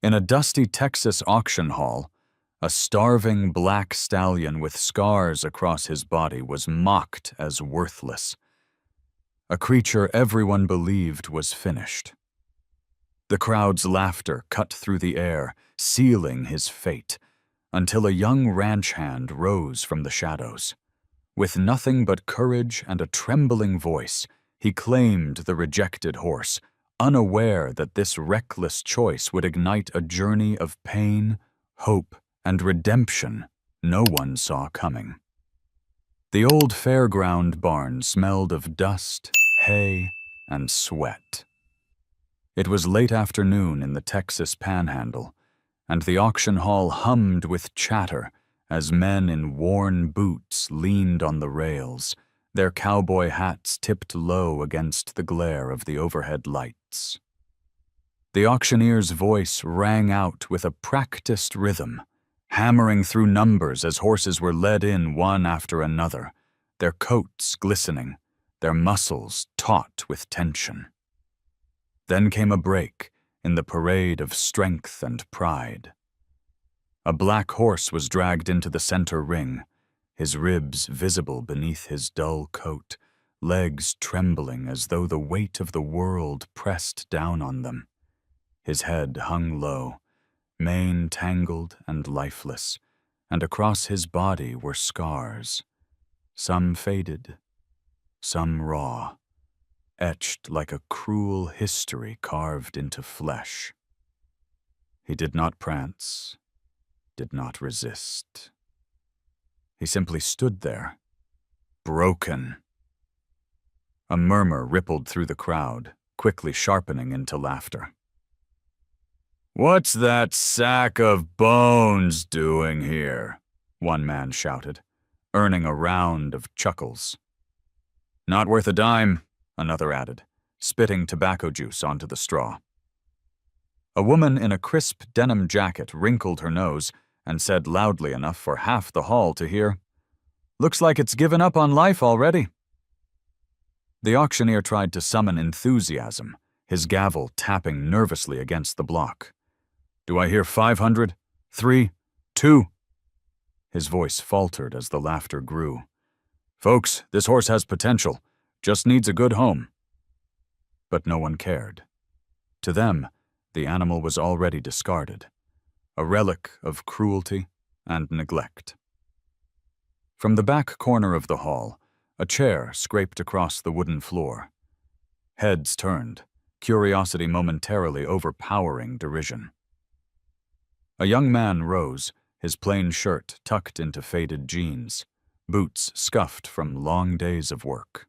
In a dusty Texas auction hall, a starving black stallion with scars across his body was mocked as worthless, a creature everyone believed was finished. The crowd's laughter cut through the air, sealing his fate, until a young ranch hand rose from the shadows. With nothing but courage and a trembling voice, he claimed the rejected horse, unaware that this reckless choice would ignite a journey of pain, hope, and redemption no one saw coming. The old fairground barn smelled of dust, hay, and sweat. It was late afternoon in the Texas Panhandle, and the auction hall hummed with chatter as men in worn boots leaned on the rails, their cowboy hats tipped low against the glare of the overhead lights. The auctioneer's voice rang out with a practiced rhythm, hammering through numbers as horses were led in one after another, their coats glistening, their muscles taut with tension. Then came a break in the parade of strength and pride. A black horse was dragged into the center ring, his ribs visible beneath his dull coat, legs trembling as though the weight of the world pressed down on them. His head hung low, mane tangled and lifeless, and across his body were scars, some faded, some raw, etched like a cruel history carved into flesh. He did not prance, did not resist. He simply stood there, broken. A murmur rippled through the crowd, quickly sharpening into laughter. "What's that sack of bones doing here?" one man shouted, earning a round of chuckles. "Not worth a dime," another added, spitting tobacco juice onto the straw. A woman in a crisp denim jacket wrinkled her nose and said loudly enough for half the hall to hear, "Looks like it's given up on life already." The auctioneer tried to summon enthusiasm, his gavel tapping nervously against the block. "Do I hear 500? 3? 2? His voice faltered as the laughter grew. "Folks, this horse has potential, just needs a good home." But no one cared. To them, the animal was already discarded, a relic of cruelty and neglect. From the back corner of the hall, a chair scraped across the wooden floor. Heads turned, curiosity momentarily overpowering derision. A young man rose, his plain shirt tucked into faded jeans, boots scuffed from long days of work.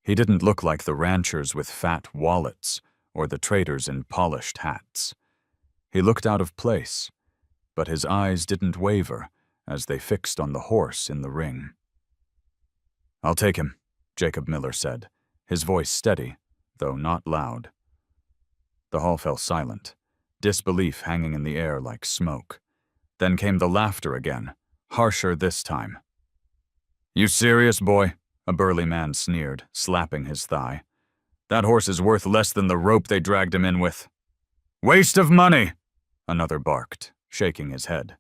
He didn't look like the ranchers with fat wallets or the traders in polished hats. He looked out of place, but his eyes didn't waver as they fixed on the horse in the ring. "I'll take him," Jacob Miller said, his voice steady, though not loud. The hall fell silent, disbelief hanging in the air like smoke. Then came the laughter again, harsher this time. "You serious, boy?" a burly man sneered, slapping his thigh. "That horse is worth less than the rope they dragged him in with." "Waste of money!" another barked, shaking his head.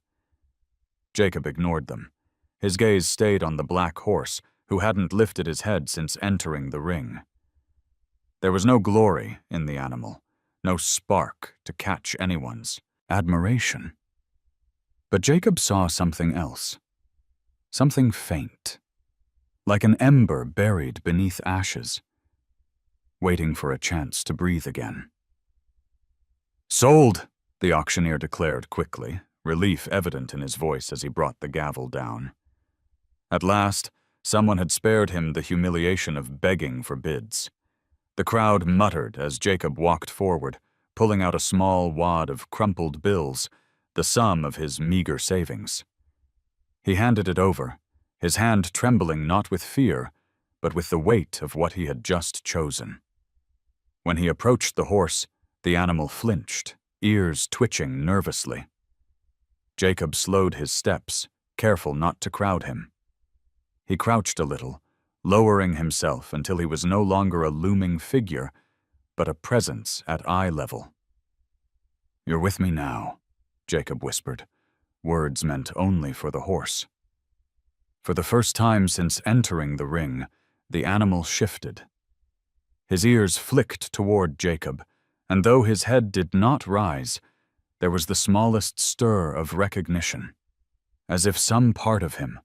Jacob ignored them. His gaze stayed on the black horse, who hadn't lifted his head since entering the ring. There was no glory in the animal, no spark to catch anyone's admiration. But Jacob saw something else, something faint, like an ember buried beneath ashes, waiting for a chance to breathe again. "Sold!" the auctioneer declared quickly, relief evident in his voice as he brought the gavel down. At last, someone had spared him the humiliation of begging for bids. The crowd muttered as Jacob walked forward, pulling out a small wad of crumpled bills, the sum of his meager savings. He handed it over, his hand trembling not with fear, but with the weight of what he had just chosen. When he approached the horse, the animal flinched, ears twitching nervously. Jacob slowed his steps, careful not to crowd him. He crouched a little, lowering himself until he was no longer a looming figure, but a presence at eye level. "You're with me now," Jacob whispered, words meant only for the horse. For the first time since entering the ring, the animal shifted. His ears flicked toward Jacob, and though his head did not rise, there was the smallest stir of recognition, as if some part of him,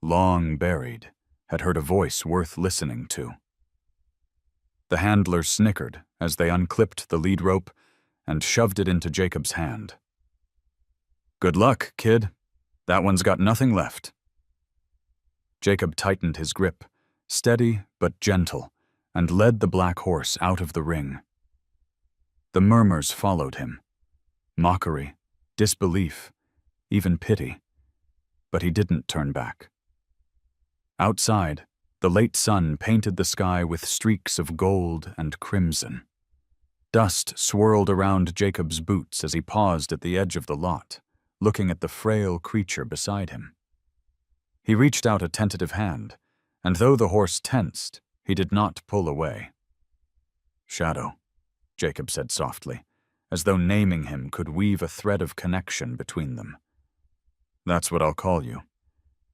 long buried, had heard a voice worth listening to. The handlers snickered as they unclipped the lead rope and shoved it into Jacob's hand. "Good luck, kid. That one's got nothing left." Jacob tightened his grip, steady but gentle, and led the black horse out of the ring. The murmurs followed him. Mockery, disbelief, even pity. But he didn't turn back. Outside, the late sun painted the sky with streaks of gold and crimson. Dust swirled around Jacob's boots as he paused at the edge of the lot, looking at the frail creature beside him. He reached out a tentative hand, and though the horse tensed, he did not pull away. "Shadow," Jacob said softly, as though naming him could weave a thread of connection between them. "That's what I'll call you.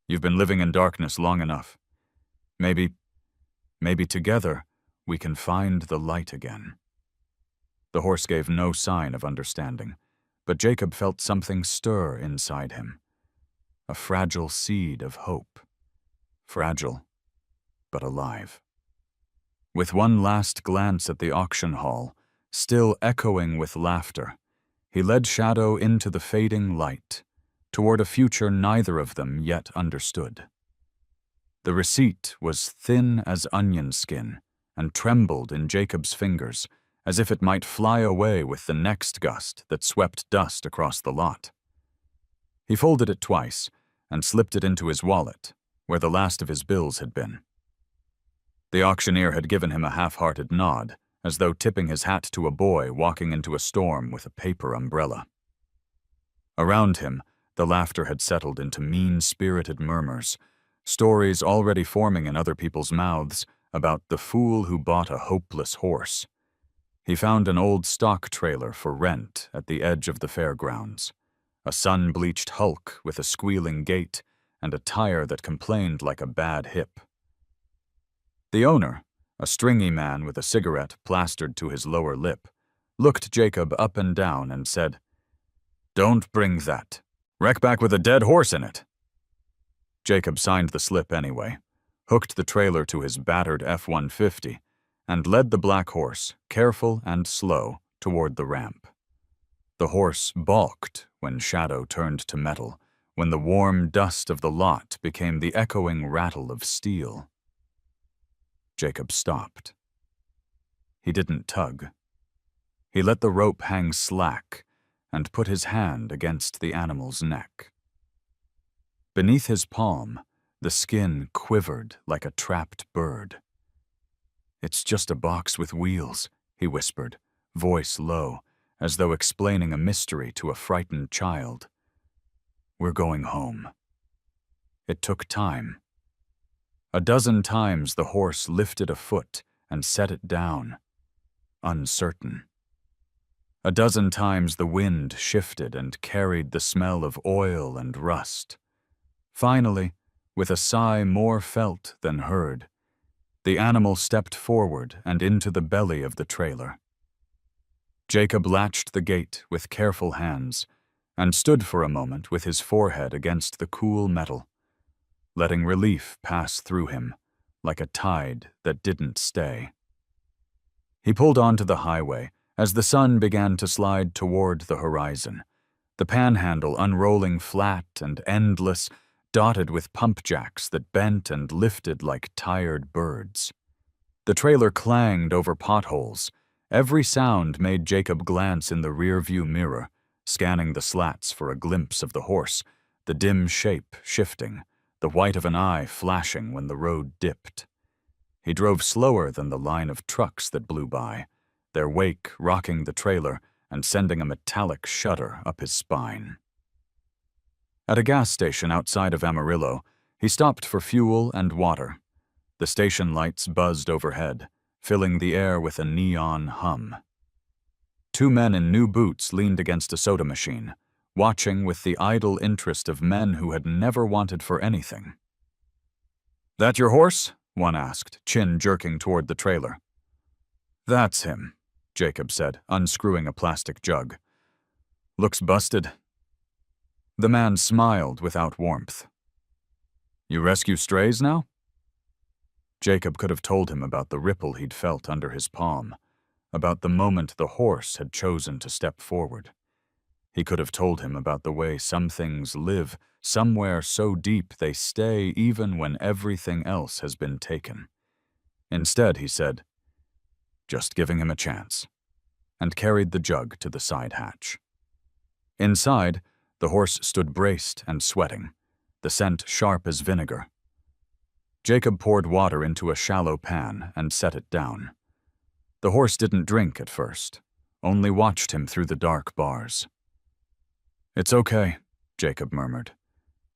You've been living in darkness long enough. Maybe together we can find the light again." The horse gave no sign of understanding, but Jacob felt something stir inside him. A fragile seed of hope. Fragile, but alive. With one last glance at the auction hall, still echoing with laughter, he led Shadow into the fading light, toward a future neither of them yet understood. The receipt was thin as onion skin and trembled in Jacob's fingers, as if it might fly away with the next gust that swept dust across the lot. He folded it twice and slipped it into his wallet, where the last of his bills had been. The auctioneer had given him a half-hearted nod, as though tipping his hat to a boy walking into a storm with a paper umbrella. Around him, the laughter had settled into mean-spirited murmurs, stories already forming in other people's mouths about the fool who bought a hopeless horse. He found an old stock trailer for rent at the edge of the fairgrounds, a sun-bleached hulk with a squealing gait and a tire that complained like a bad hip. The owner, a stringy man with a cigarette plastered to his lower lip, looked Jacob up and down and said, "Don't bring that. Wreck back with a dead horse in it." Jacob signed the slip anyway, hooked the trailer to his battered F-150, and led the black horse, careful and slow, toward the ramp. The horse balked when Shadow turned to metal, when the warm dust of the lot became the echoing rattle of steel. Jacob stopped. He didn't tug. He let the rope hang slack and put his hand against the animal's neck. Beneath his palm, the skin quivered like a trapped bird. "It's just a box with wheels," he whispered, voice low, as though explaining a mystery to a frightened child. "We're going home." It took time. A dozen times the horse lifted a foot and set it down, uncertain. A dozen times the wind shifted and carried the smell of oil and rust. Finally, with a sigh more felt than heard, the animal stepped forward and into the belly of the trailer. Jacob latched the gate with careful hands and stood for a moment with his forehead against the cool metal, letting relief pass through him like a tide that didn't stay. He pulled onto the highway as the sun began to slide toward the horizon, the panhandle unrolling flat and endless, dotted with pump jacks that bent and lifted like tired birds. The trailer clanged over potholes. Every sound made Jacob glance in the rearview mirror, scanning the slats for a glimpse of the horse, the dim shape shifting, the white of an eye flashing when the road dipped. He drove slower than the line of trucks that blew by, their wake rocking the trailer and sending a metallic shudder up his spine. At a gas station outside of Amarillo, he stopped for fuel and water. The station lights buzzed overhead, filling the air with a neon hum. 2 men in new boots leaned against a soda machine, watching with the idle interest of men who had never wanted for anything. "That your horse?" one asked, chin jerking toward the trailer. "That's him," Jacob said, unscrewing a plastic jug. "Looks busted." The man smiled without warmth. "You rescue strays now?" Jacob could have told him about the ripple he'd felt under his palm, about the moment the horse had chosen to step forward. He could have told him about the way some things live somewhere so deep they stay even when everything else has been taken. Instead, he said, "Just giving him a chance," and carried the jug to the side hatch. Inside, the horse stood braced and sweating, the scent sharp as vinegar. Jacob poured water into a shallow pan and set it down. The horse didn't drink at first, only watched him through the dark bars. "It's okay," Jacob murmured.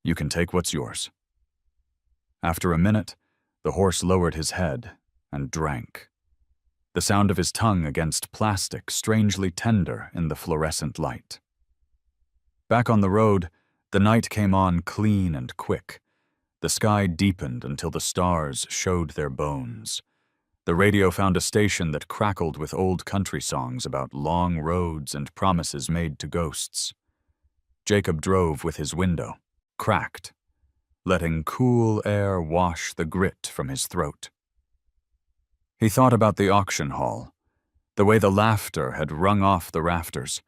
"You can take what's yours." After a minute, the horse lowered his head and drank. The sound of his tongue against plastic strangely tender in the fluorescent light. Back on the road, the night came on clean and quick. The sky deepened until the stars showed their bones. The radio found a station that crackled with old country songs about long roads and promises made to ghosts. Jacob drove with his window, cracked, letting cool air wash the grit from his throat. He thought about the auction hall, the way the laughter had rung off the rafters,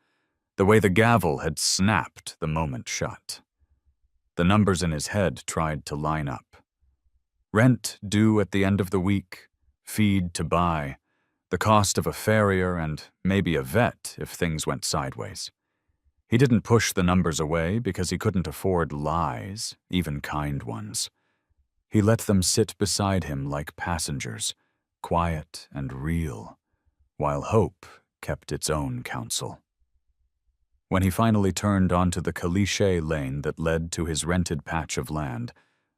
the way the gavel had snapped the moment shut. The numbers in his head tried to line up. Rent due at the end of the week, feed to buy, the cost of a farrier and maybe a vet if things went sideways. He didn't push the numbers away because he couldn't afford lies, even kind ones. He let them sit beside him like passengers, quiet and real, while hope kept its own counsel. When he finally turned onto the cliché lane that led to his rented patch of land,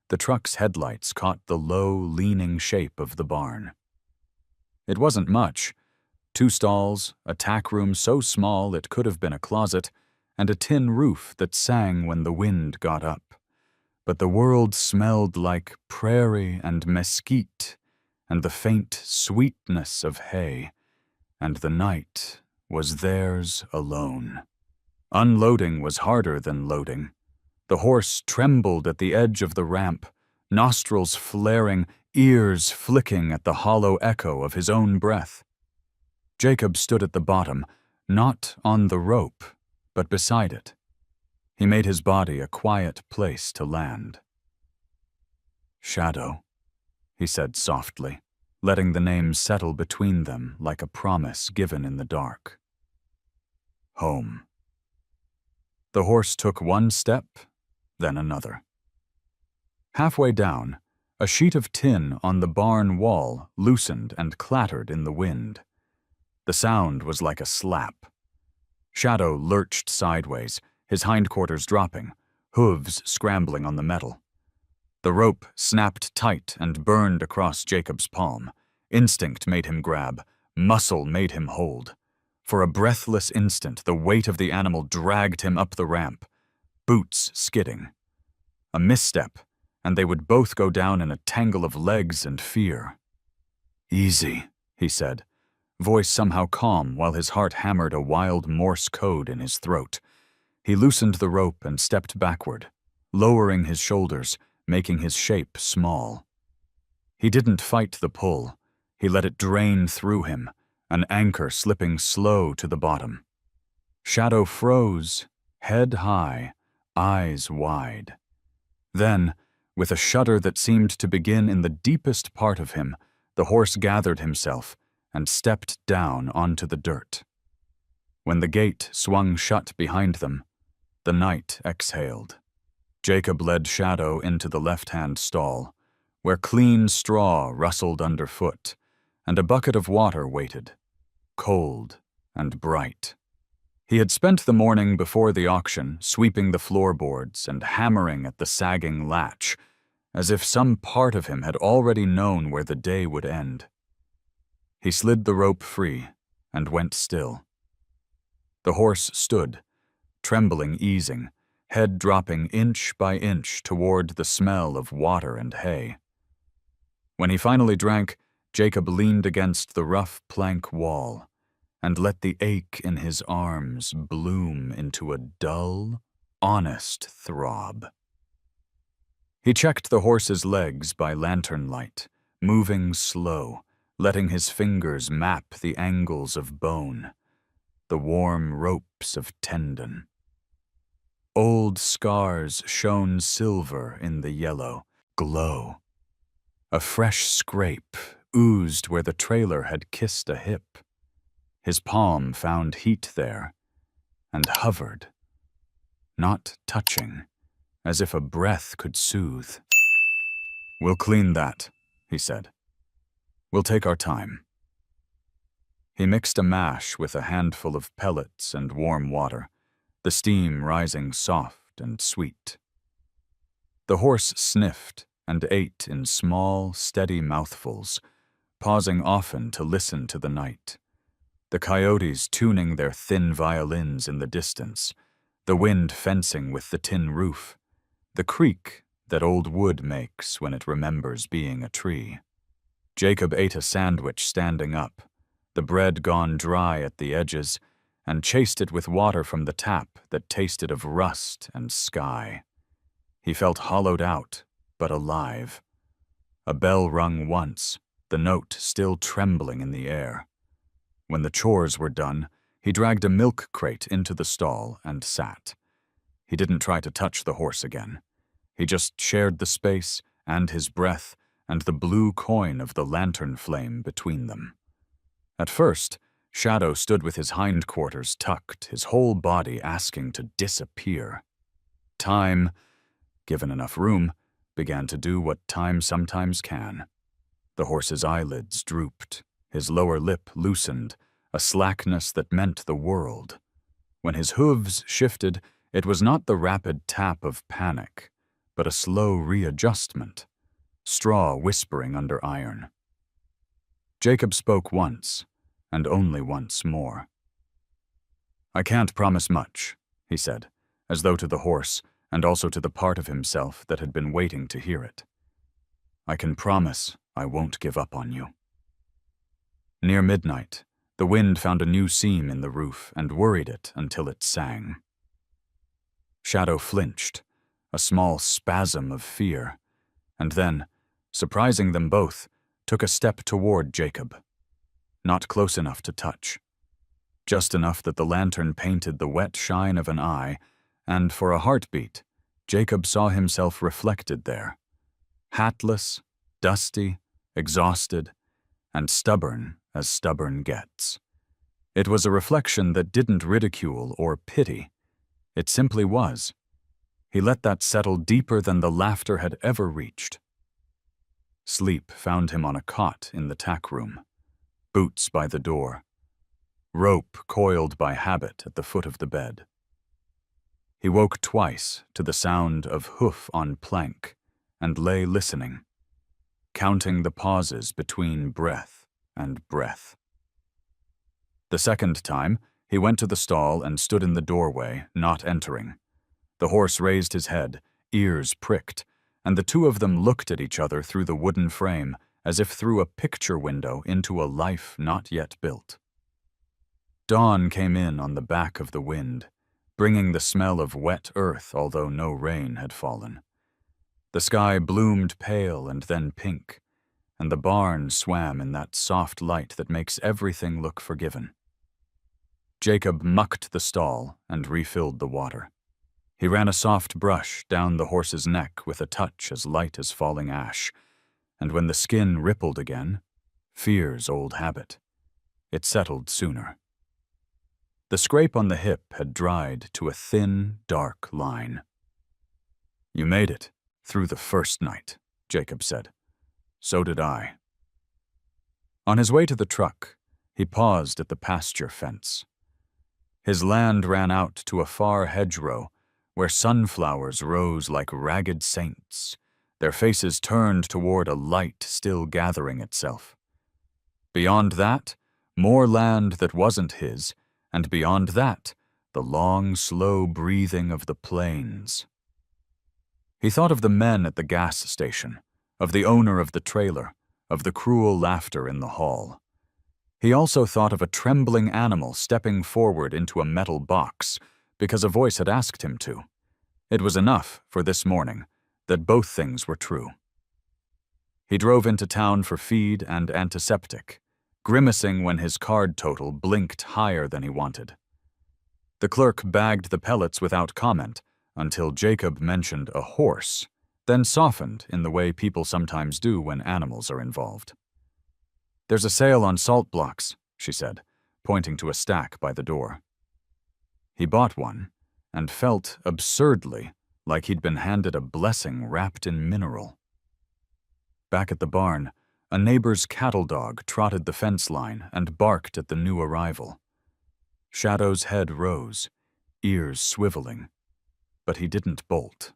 the truck's headlights caught the low, leaning shape of the barn. It wasn't much. 2 stalls, a tack room so small it could have been a closet, and a tin roof that sang when the wind got up. But the world smelled like prairie and mesquite, and the faint sweetness of hay, and the night was theirs alone. Unloading was harder than loading. The horse trembled at the edge of the ramp, nostrils flaring, ears flicking at the hollow echo of his own breath. Jacob stood at the bottom, not on the rope, but beside it. He made his body a quiet place to land. "Shadow," he said softly, letting the name settle between them like a promise given in the dark. "Home." The horse took one step, then another. Halfway down, a sheet of tin on the barn wall loosened and clattered in the wind. The sound was like a slap. Shadow lurched sideways, his hindquarters dropping, hooves scrambling on the metal. The rope snapped tight and burned across Jacob's palm. Instinct made him grab, muscle made him hold. For a breathless instant, the weight of the animal dragged him up the ramp, boots skidding. A misstep, and they would both go down in a tangle of legs and fear. "Easy," he said, voice somehow calm while his heart hammered a wild Morse code in his throat. He loosened the rope and stepped backward, lowering his shoulders, making his shape small. He didn't fight the pull. He let it drain through him, an anchor slipping slow to the bottom. Shadow froze, head high, eyes wide. Then, with a shudder that seemed to begin in the deepest part of him, the horse gathered himself and stepped down onto the dirt. When the gate swung shut behind them, the night exhaled. Jacob led Shadow into the left-hand stall, where clean straw rustled underfoot, and a bucket of water waited, cold and bright. He had spent the morning before the auction sweeping the floorboards and hammering at the sagging latch, as if some part of him had already known where the day would end. He slid the rope free and went still. The horse stood, trembling, easing, head dropping inch by inch toward the smell of water and hay. When he finally drank, Jacob leaned against the rough plank wall and let the ache in his arms bloom into a dull, honest throb. He checked the horse's legs by lantern light, moving slow, letting his fingers map the angles of bone, the warm ropes of tendon. Old scars shone silver in the yellow glow. A fresh scrape oozed where the trailer had kissed a hip. His palm found heat there and hovered, not touching, as if a breath could soothe. "We'll clean that," he said. "We'll take our time." He mixed a mash with a handful of pellets and warm water, the steam rising soft and sweet. The horse sniffed and ate in small, steady mouthfuls, pausing often to listen to the night. The coyotes tuning their thin violins in the distance, the wind fencing with the tin roof, the creak that old wood makes when it remembers being a tree. Jacob ate a sandwich standing up, the bread gone dry at the edges, and chased it with water from the tap that tasted of rust and sky. He felt hollowed out, but alive. A bell rung once, the note still trembling in the air. When the chores were done, he dragged a milk crate into the stall and sat. He didn't try to touch the horse again. He just shared the space and his breath and the blue coin of the lantern flame between them. At first, Shadow stood with his hindquarters tucked, his whole body asking to disappear. Time, given enough room, began to do what time sometimes can. The horse's eyelids drooped, his lower lip loosened, a slackness that meant the world. When his hooves shifted, it was not the rapid tap of panic, but a slow readjustment, straw whispering under iron. Jacob spoke once, and only once more. "I can't promise much," he said, as though to the horse, and also to the part of himself that had been waiting to hear it. "I can promise I won't give up on you." Near midnight, the wind found a new seam in the roof and worried it until it sang. Shadow flinched, a small spasm of fear, and then, surprising them both, took a step toward Jacob. Not close enough to touch. Just enough that the lantern painted the wet shine of an eye, and for a heartbeat, Jacob saw himself reflected there. Hatless, dusty, exhausted, and stubborn as stubborn gets. It was a reflection that didn't ridicule or pity. It simply was. He let that settle deeper than the laughter had ever reached. Sleep found him on a cot in the tack room, boots by the door, rope coiled by habit at the foot of the bed. He woke twice to the sound of hoof on plank and lay listening, counting the pauses between breath and breath. The second time, he went to the stall and stood in the doorway, not entering. The horse raised his head, ears pricked, and the two of them looked at each other through the wooden frame as if through a picture window into a life not yet built. Dawn came in on the back of the wind, bringing the smell of wet earth although no rain had fallen. The sky bloomed pale and then pink, and the barn swam in that soft light that makes everything look forgiven. Jacob mucked the stall and refilled the water. He ran a soft brush down the horse's neck with a touch as light as falling ash, and when the skin rippled again, fear's old habit, it settled sooner. The scrape on the hip had dried to a thin, dark line. "You made it through the first night," Jacob said. "So did I." On his way to the truck, he paused at the pasture fence. His land ran out to a far hedgerow where sunflowers rose like ragged saints, their faces turned toward a light still gathering itself. Beyond that, more land that wasn't his, and beyond that, the long, slow breathing of the plains. He thought of the men at the gas station, of the owner of the trailer, of the cruel laughter in the hall. He also thought of a trembling animal stepping forward into a metal box because a voice had asked him to. It was enough, for this morning, that both things were true. He drove into town for feed and antiseptic, grimacing when his card total blinked higher than he wanted. The clerk bagged the pellets without comment until Jacob mentioned a horse, then softened in the way people sometimes do when animals are involved. "There's a sale on salt blocks," she said, pointing to a stack by the door. He bought one and felt absurdly like he'd been handed a blessing wrapped in mineral. Back at the barn, a neighbor's cattle dog trotted the fence line and barked at the new arrival. Shadow's head rose, ears swiveling, but he didn't bolt.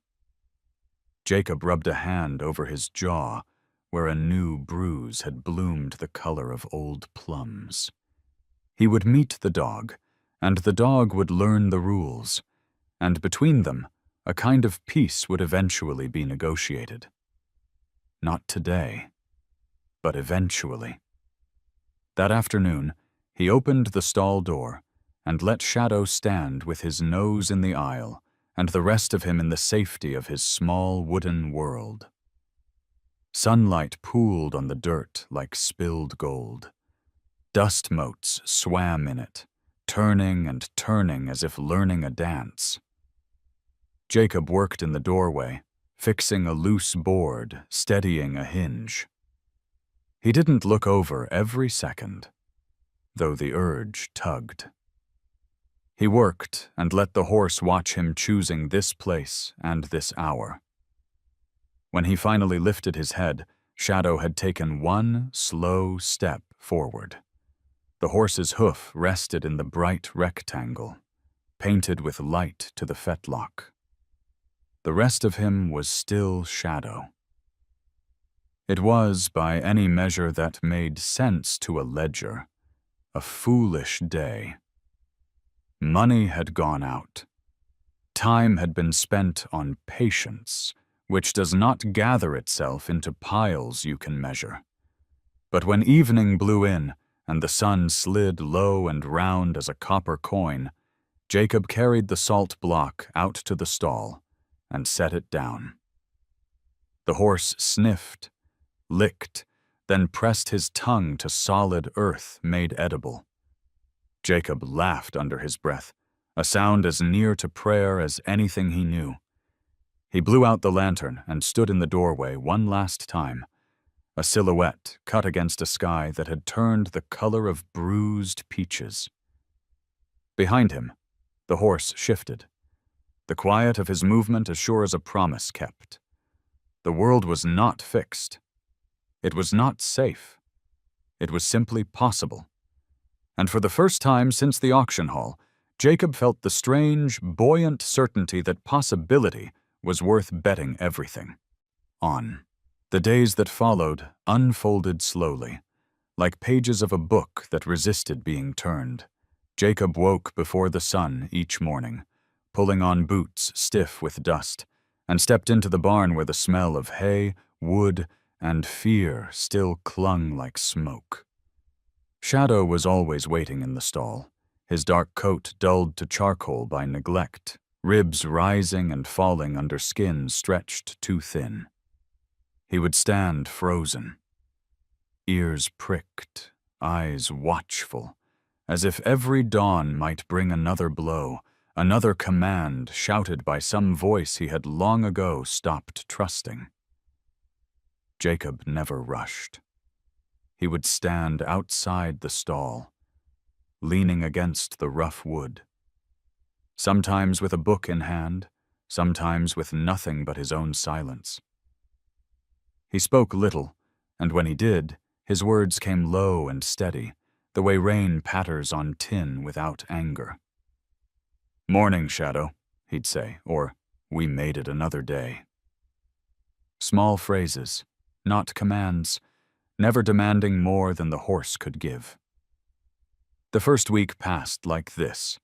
Jacob rubbed a hand over his jaw, where a new bruise had bloomed the color of old plums. He would meet the dog, and the dog would learn the rules, and between them, a kind of peace would eventually be negotiated. Not today, but eventually. That afternoon, he opened the stall door and let Shadow stand with his nose in the aisle and the rest of him in the safety of his small wooden world. Sunlight pooled on the dirt like spilled gold. Dust motes swam in it, turning and turning as if learning a dance. Jacob worked in the doorway, fixing a loose board, steadying a hinge. He didn't look over every second, though the urge tugged. He worked and let the horse watch him choosing this place and this hour. When he finally lifted his head, Shadow had taken one slow step forward. The horse's hoof rested in the bright rectangle, painted with light to the fetlock. The rest of him was still Shadow. It was, by any measure that made sense to a ledger, a foolish day. Money had gone out. Time had been spent on patience, which does not gather itself into piles you can measure. But when evening blew in and the sun slid low and round as a copper coin, Jacob carried the salt block out to the stall and set it down. The horse sniffed, licked, then pressed his tongue to solid earth made edible. Jacob laughed under his breath, a sound as near to prayer as anything he knew. He blew out the lantern and stood in the doorway one last time, a silhouette cut against a sky that had turned the color of bruised peaches. Behind him, the horse shifted, the quiet of his movement as sure as a promise kept. The world was not fixed. It was not safe. It was simply possible. And for the first time since the auction hall, Jacob felt the strange, buoyant certainty that possibility was worth betting everything on. The days that followed unfolded slowly, like pages of a book that resisted being turned. Jacob woke before the sun each morning, pulling on boots stiff with dust, and stepped into the barn where the smell of hay, wood, and fear still clung like smoke. Shadow was always waiting in the stall, his dark coat dulled to charcoal by neglect, ribs rising and falling under skin stretched too thin. He would stand frozen, ears pricked, eyes watchful, as if every dawn might bring another blow, another command shouted by some voice he had long ago stopped trusting. Jacob never rushed. He would stand outside the stall, leaning against the rough wood, sometimes with a book in hand, sometimes with nothing but his own silence. He spoke little, and when he did, his words came low and steady, the way rain patters on tin without anger. "Morning, Shadow," he'd say, or "We made it another day." Small phrases, not commands, never demanding more than the horse could give. The first week passed like this.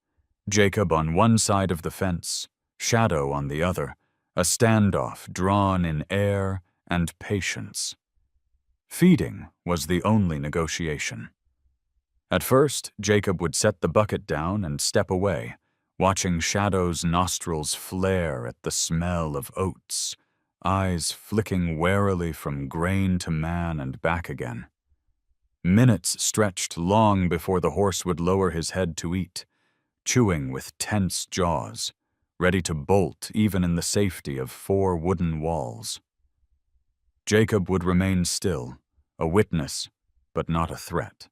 Jacob on one side of the fence, Shadow on the other, a standoff drawn in air and patience. Feeding was the only negotiation. At first, Jacob would set the bucket down and step away, watching Shadow's nostrils flare at the smell of oats, eyes flicking warily from grain to man and back again. Minutes stretched long before the horse would lower his head to eat, chewing with tense jaws, ready to bolt even in the safety of 4 wooden walls. Jacob would remain still, a witness, but not a threat.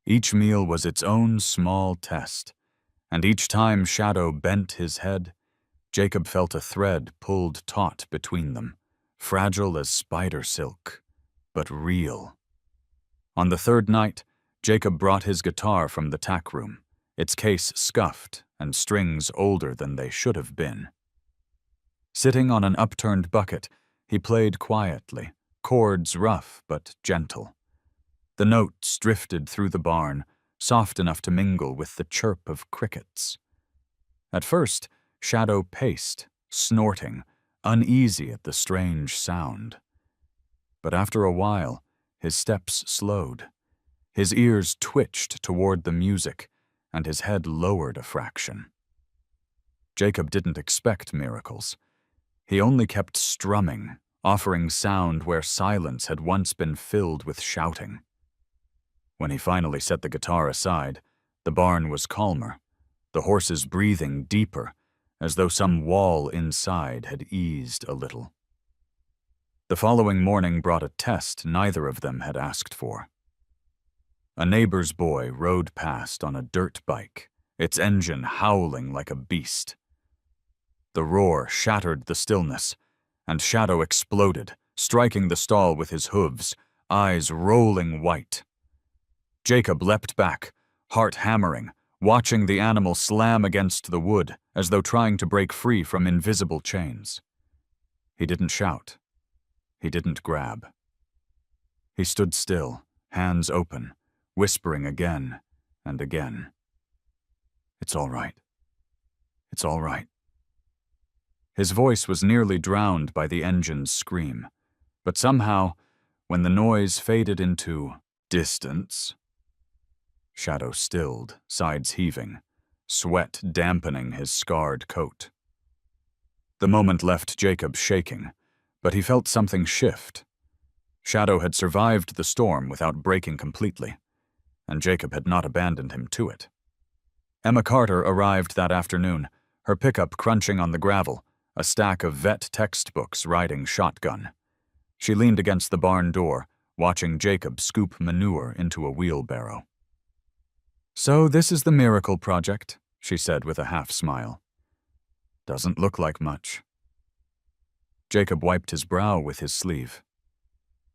Each meal was its own small test, and each time Shadow bent his head, Jacob felt a thread pulled taut between them, fragile as spider silk, but real. On the third night, Jacob brought his guitar from the tack room, its case scuffed and strings older than they should have been. Sitting on an upturned bucket, he played quietly, chords rough but gentle. The notes drifted through the barn, soft enough to mingle with the chirp of crickets. At first, Shadow paced, snorting, uneasy at the strange sound. But after a while, his steps slowed. His ears twitched toward the music, and his head lowered a fraction. Jacob didn't expect miracles. He only kept strumming, offering sound where silence had once been filled with shouting. When he finally set the guitar aside, the barn was calmer, the horses breathing deeper, as though some wall inside had eased a little. The following morning brought a test neither of them had asked for. A neighbor's boy rode past on a dirt bike, its engine howling like a beast. The roar shattered the stillness, and Shadow exploded, striking the stall with his hooves, eyes rolling white. Jacob leapt back, heart hammering, watching the animal slam against the wood as though trying to break free from invisible chains. He didn't shout. He didn't grab. He stood still, hands open, whispering again and again. "It's all right. It's all right." His voice was nearly drowned by the engine's scream, but somehow, when the noise faded into distance, Shadow stilled, sides heaving, sweat dampening his scarred coat. The moment left Jacob shaking, but he felt something shift. Shadow had survived the storm without breaking completely, and Jacob had not abandoned him to it. Emma Carter arrived that afternoon, her pickup crunching on the gravel, a stack of vet textbooks riding shotgun. She leaned against the barn door, watching Jacob scoop manure into a wheelbarrow. "So this is the miracle project," she said with a half-smile. "Doesn't look like much." Jacob wiped his brow with his sleeve.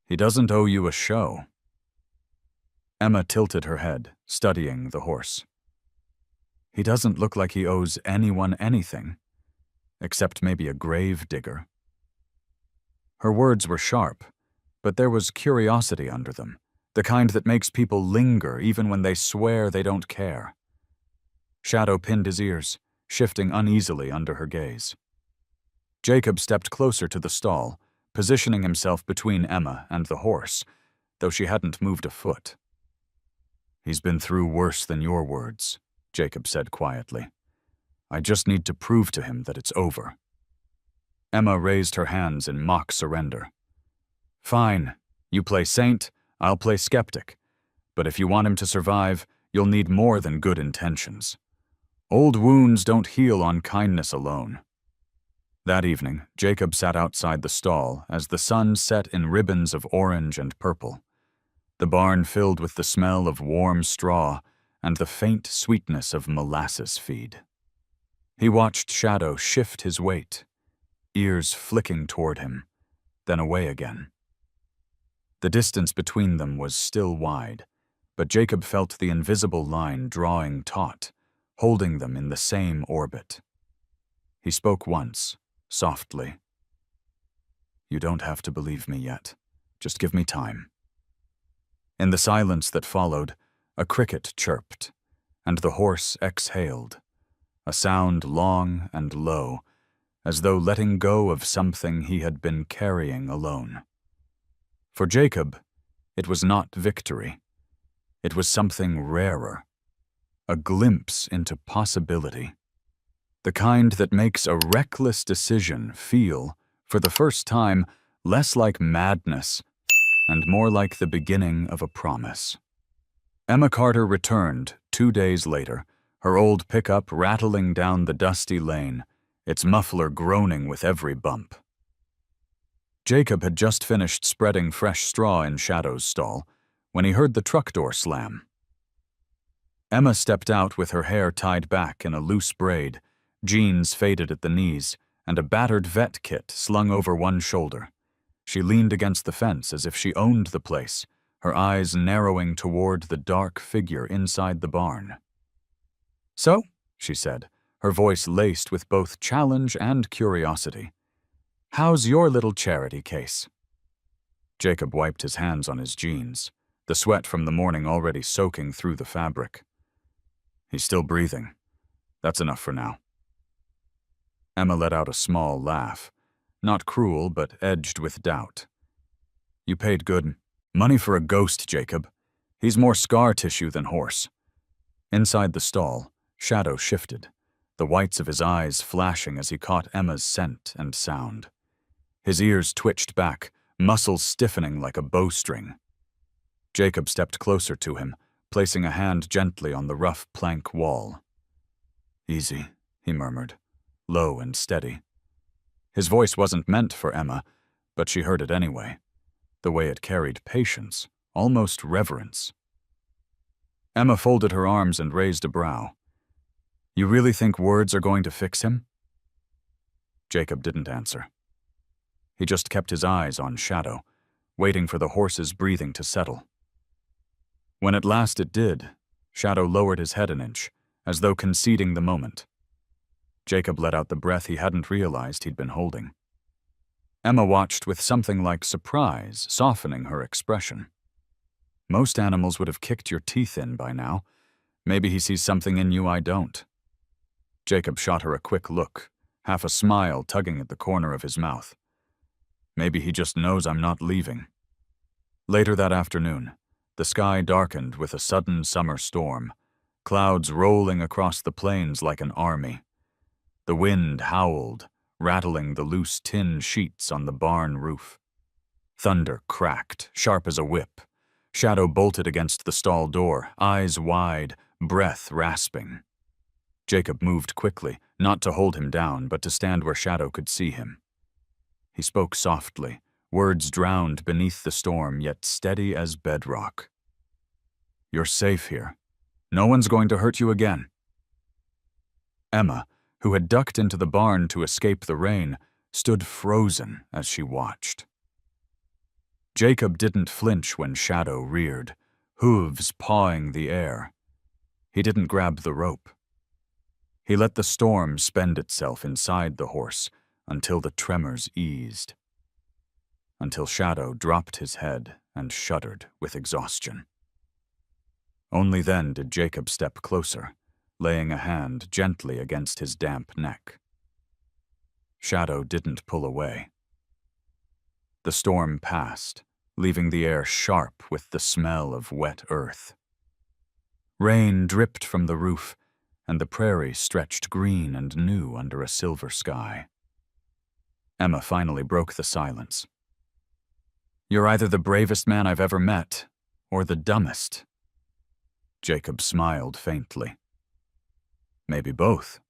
"He doesn't owe you a show." Emma tilted her head, studying the horse. "He doesn't look like he owes anyone anything, except maybe a grave digger." Her words were sharp, but there was curiosity under them, the kind that makes people linger even when they swear they don't care. Shadow pinned his ears, shifting uneasily under her gaze. Jacob stepped closer to the stall, positioning himself between Emma and the horse, though she hadn't moved a foot. "He's been through worse than your words," Jacob said quietly. "I just need to prove to him that it's over." Emma raised her hands in mock surrender. "Fine, you play saint, I'll play skeptic. But if you want him to survive, you'll need more than good intentions. Old wounds don't heal on kindness alone." That evening, Jacob sat outside the stall as the sun set in ribbons of orange and purple. The barn filled with the smell of warm straw and the faint sweetness of molasses feed. He watched Shadow shift his weight, ears flicking toward him, then away again. The distance between them was still wide, but Jacob felt the invisible line drawing taut, holding them in the same orbit. He spoke once, softly. "You don't have to believe me yet. Just give me time." In the silence that followed, A cricket chirped, and the horse exhaled, a sound long and low, as though letting go of something he had been carrying alone. For Jacob, it was not victory. It was something rarer, a glimpse into possibility. The kind that makes a reckless decision feel, for the first time, less like madness and more like the beginning of a promise. Emma Carter returned 2 days later, her old pickup rattling down the dusty lane, its muffler groaning with every bump. Jacob had just finished spreading fresh straw in Shadow's stall when he heard the truck door slam. Emma stepped out with her hair tied back in a loose braid, jeans faded at the knees, and a battered vet kit slung over one shoulder. She leaned against the fence as if she owned the place, her eyes narrowing toward the dark figure inside the barn. "So," she said, her voice laced with both challenge and curiosity, "how's your little charity case?" Jacob wiped his hands on his jeans, the sweat from the morning already soaking through the fabric. "He's still breathing. That's enough for now." Emma let out a small laugh, not cruel but edged with doubt. "You paid good money for a ghost, Jacob. He's more scar tissue than horse." Inside the stall, Shadow shifted, the whites of his eyes flashing as he caught Emma's scent and sound. His ears twitched back, muscles stiffening like a bowstring. Jacob stepped closer to him, placing a hand gently on the rough plank wall. "Easy," he murmured, low and steady. His voice wasn't meant for Emma, but she heard it anyway, the way it carried patience, almost reverence. Emma folded her arms and raised a brow. "You really think words are going to fix him?" Jacob didn't answer. He just kept his eyes on Shadow, waiting for the horse's breathing to settle. When at last it did, Shadow lowered his head an inch, as though conceding the moment. Jacob let out the breath he hadn't realized he'd been holding. Emma watched with something like surprise softening her expression. "Most animals would have kicked your teeth in by now. Maybe he sees something in you I don't." Jacob shot her a quick look, half a smile tugging at the corner of his mouth. "Maybe he just knows I'm not leaving." Later that afternoon, the sky darkened with a sudden summer storm, clouds rolling across the plains like an army. The wind howled, rattling the loose tin sheets on the barn roof. Thunder cracked, sharp as a whip. Shadow bolted against the stall door, eyes wide, breath rasping. Jacob moved quickly, not to hold him down, but to stand where Shadow could see him. He spoke softly, words drowned beneath the storm, yet steady as bedrock. "You're safe here. No one's going to hurt you again." Emma, who had ducked into the barn to escape the rain, stood frozen as she watched. Jacob didn't flinch when Shadow reared, hooves pawing the air. He didn't grab the rope. He let the storm spend itself inside the horse until the tremors eased, until Shadow dropped his head and shuddered with exhaustion. Only then did Jacob step closer, laying a hand gently against his damp neck. Shadow didn't pull away. The storm passed, leaving the air sharp with the smell of wet earth. Rain dripped from the roof, and the prairie stretched green and new under a silver sky. Emma finally broke the silence. "You're either the bravest man I've ever met, or the dumbest." Jacob smiled faintly. "Maybe both."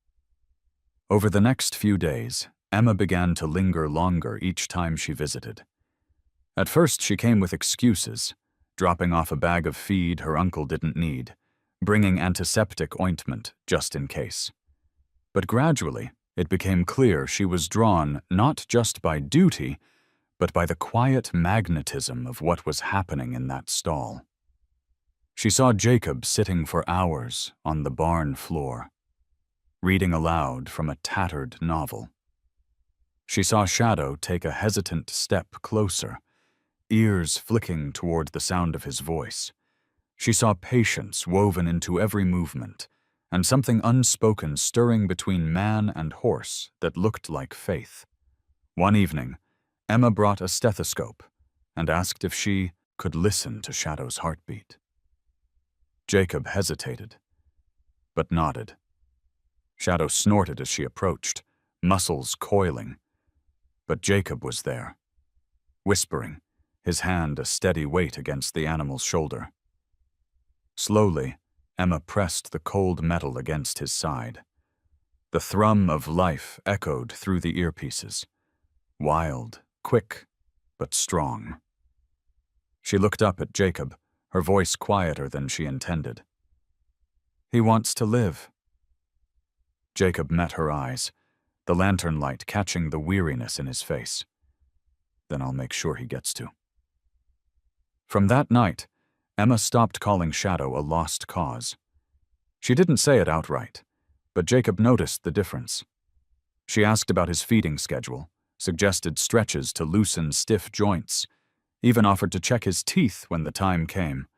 Over the next few days, Emma began to linger longer each time she visited. At first she came with excuses, dropping off a bag of feed her uncle didn't need, bringing antiseptic ointment just in case. But gradually, it became clear she was drawn not just by duty, but by the quiet magnetism of what was happening in that stall. She saw Jacob sitting for hours on the barn floor, reading aloud from a tattered novel. She saw Shadow take a hesitant step closer, ears flicking toward the sound of his voice. She saw patience woven into every movement, and something unspoken stirring between man and horse that looked like faith. One evening, Emma brought a stethoscope and asked if she could listen to Shadow's heartbeat. Jacob hesitated, but nodded. Shadow snorted as she approached, muscles coiling. But Jacob was there, whispering, his hand a steady weight against the animal's shoulder. Slowly, Emma pressed the cold metal against his side. The thrum of life echoed through the earpieces. Wild, quick, but strong. She looked up at Jacob, her voice quieter than she intended. "He wants to live." Jacob met her eyes, the lantern light catching the weariness in his face. "Then I'll make sure he gets to." From that night, Emma stopped calling Shadow a lost cause. She didn't say it outright, but Jacob noticed the difference. She asked about his feeding schedule, suggested stretches to loosen stiff joints, even offered to check his teeth when the time came.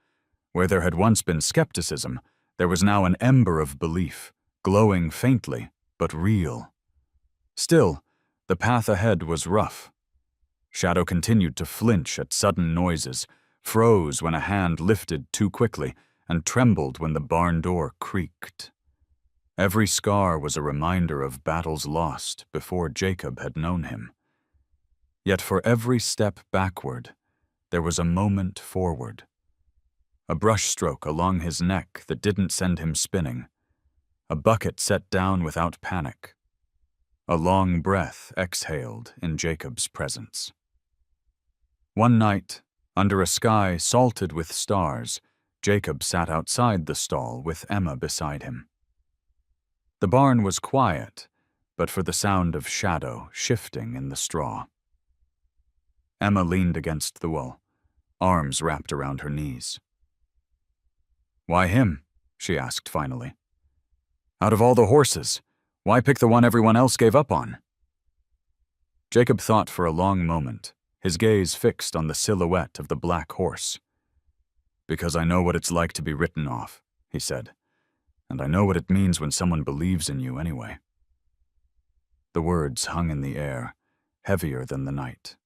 Where there had once been skepticism, there was now an ember of belief, glowing faintly, but real. Still, the path ahead was rough. Shadow continued to flinch at sudden noises, froze when a hand lifted too quickly, and trembled when the barn door creaked. Every scar was a reminder of battles lost before Jacob had known him. Yet for every step backward, there was a moment forward. A brushstroke along his neck that didn't send him spinning. A bucket set down without panic. A long breath exhaled in Jacob's presence. One night, under a sky salted with stars, Jacob sat outside the stall with Emma beside him. The barn was quiet, but for the sound of Shadow shifting in the straw. Emma leaned against the wall, arms wrapped around her knees. "Why him?" she asked finally. "Out of all the horses, why pick the one everyone else gave up on?" Jacob thought for a long moment, his gaze fixed on the silhouette of the black horse. "Because I know what it's like to be written off," he said. "And I know what it means when someone believes in you anyway." The words hung in the air, heavier than the night.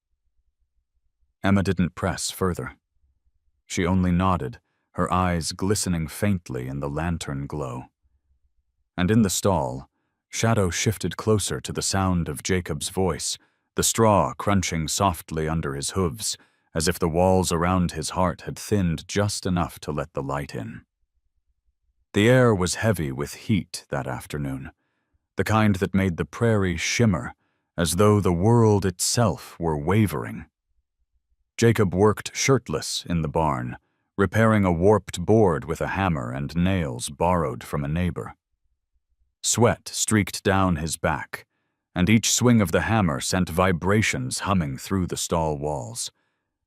Emma didn't press further. She only nodded, her eyes glistening faintly in the lantern glow. And in the stall, Shadow shifted closer to the sound of Jacob's voice, the straw crunching softly under his hooves, as if the walls around his heart had thinned just enough to let the light in. The air was heavy with heat that afternoon, the kind that made the prairie shimmer, as though the world itself were wavering. Jacob worked shirtless in the barn, repairing a warped board with a hammer and nails borrowed from a neighbor. Sweat streaked down his back, and each swing of the hammer sent vibrations humming through the stall walls.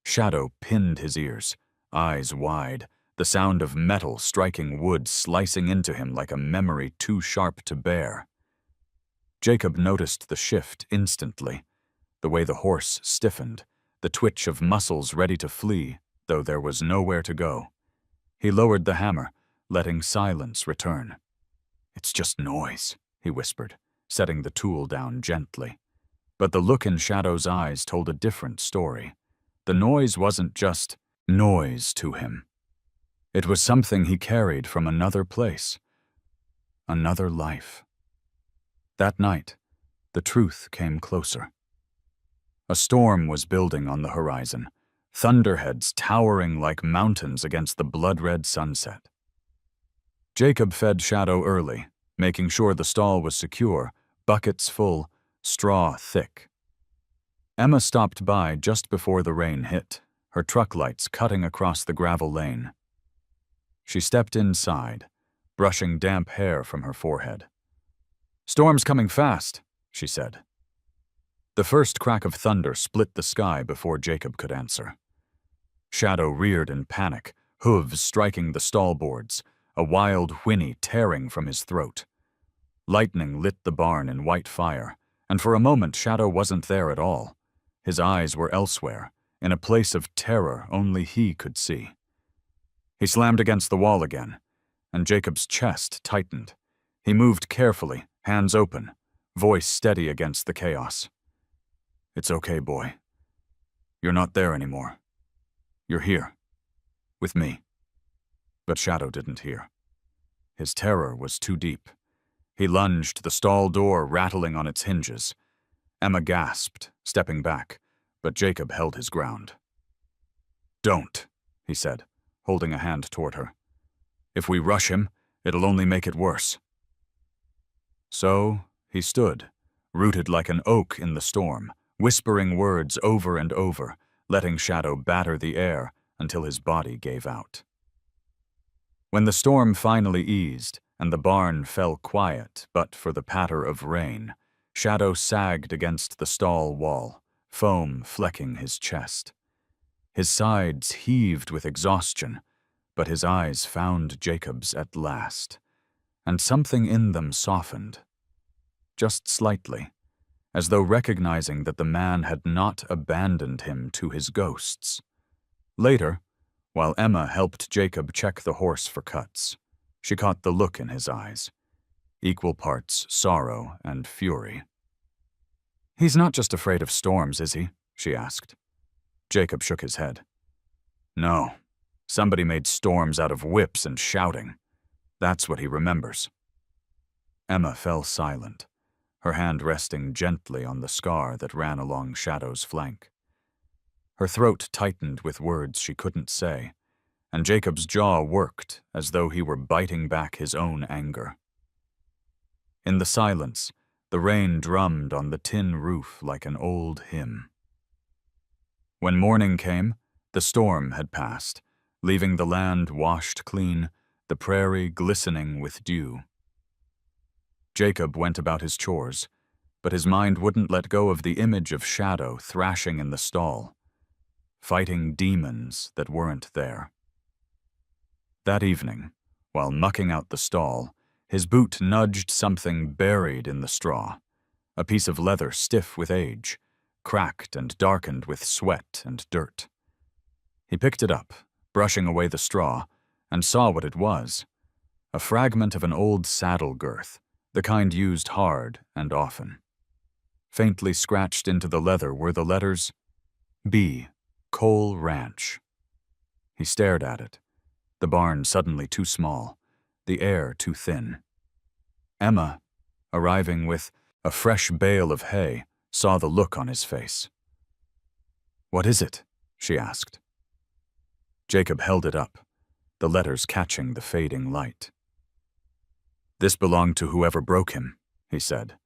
Shadow pinned his ears, eyes wide, the sound of metal striking wood slicing into him like a memory too sharp to bear. Jacob noticed the shift instantly, the way the horse stiffened, the twitch of muscles ready to flee, though there was nowhere to go. He lowered the hammer, letting silence return. "It's just noise," he whispered, setting the tool down gently. But the look in Shadow's eyes told a different story. The noise wasn't just noise to him. It was something he carried from another place, another life. That night, the truth came closer. A storm was building on the horizon, thunderheads towering like mountains against the blood-red sunset. Jacob fed Shadow early, making sure the stall was secure, buckets full, straw thick. Emma stopped by just before the rain hit, her truck lights cutting across the gravel lane. She stepped inside, brushing damp hair from her forehead. "Storm's coming fast," she said. The first crack of thunder split the sky before Jacob could answer. Shadow reared in panic, hooves striking the stall boards, a wild whinny tearing from his throat. Lightning lit the barn in white fire, and for a moment Shadow wasn't there at all. His eyes were elsewhere, in a place of terror only he could see. He slammed against the wall again, and Jacob's chest tightened. He moved carefully, hands open, voice steady against the chaos. "It's okay, boy. You're not there anymore. You're here. With me." But Shadow didn't hear. His terror was too deep. He lunged, the stall door rattling on its hinges. Emma gasped, stepping back, but Jacob held his ground. "Don't," he said, holding a hand toward her. "If we rush him, it'll only make it worse." So he stood, rooted like an oak in the storm, whispering words over and over, letting Shadow batter the air until his body gave out. When the storm finally eased and the barn fell quiet but for the patter of rain, Shadow sagged against the stall wall, foam flecking his chest. His sides heaved with exhaustion, but his eyes found Jacob's at last, and something in them softened, just slightly, as though recognizing that the man had not abandoned him to his ghosts. Later, while Emma helped Jacob check the horse for cuts, she caught the look in his eyes, equal parts sorrow and fury. "He's not just afraid of storms, is he?" she asked. Jacob shook his head. "No, somebody made storms out of whips and shouting. That's what he remembers." Emma fell silent, her hand resting gently on the scar that ran along Shadow's flank. Her throat tightened with words she couldn't say, and Jacob's jaw worked as though he were biting back his own anger. In the silence, the rain drummed on the tin roof like an old hymn. When morning came, the storm had passed, leaving the land washed clean, the prairie glistening with dew. Jacob went about his chores, but his mind wouldn't let go of the image of Shadow thrashing in the stall, fighting demons that weren't there. That evening, while mucking out the stall, his boot nudged something buried in the straw, a piece of leather stiff with age, cracked and darkened with sweat and dirt. He picked it up, brushing away the straw, and saw what it was, a fragment of an old saddle girth, the kind used hard and often. Faintly scratched into the leather were the letters B. Cole Ranch. He stared at it, the barn suddenly too small, the air too thin. Emma, arriving with a fresh bale of hay, saw the look on his face. "What is it?" she asked. Jacob held it up, the letters catching the fading light. "This belonged to whoever broke him," he said.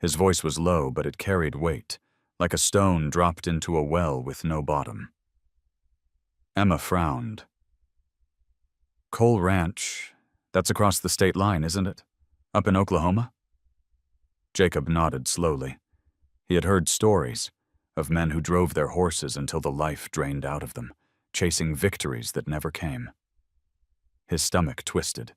His voice was low, but it carried weight, like a stone dropped into a well with no bottom. Emma frowned. "Cole Ranch, that's across the state line, isn't it? Up in Oklahoma?" Jacob nodded slowly. He had heard stories of men who drove their horses until the life drained out of them, chasing victories that never came. His stomach twisted,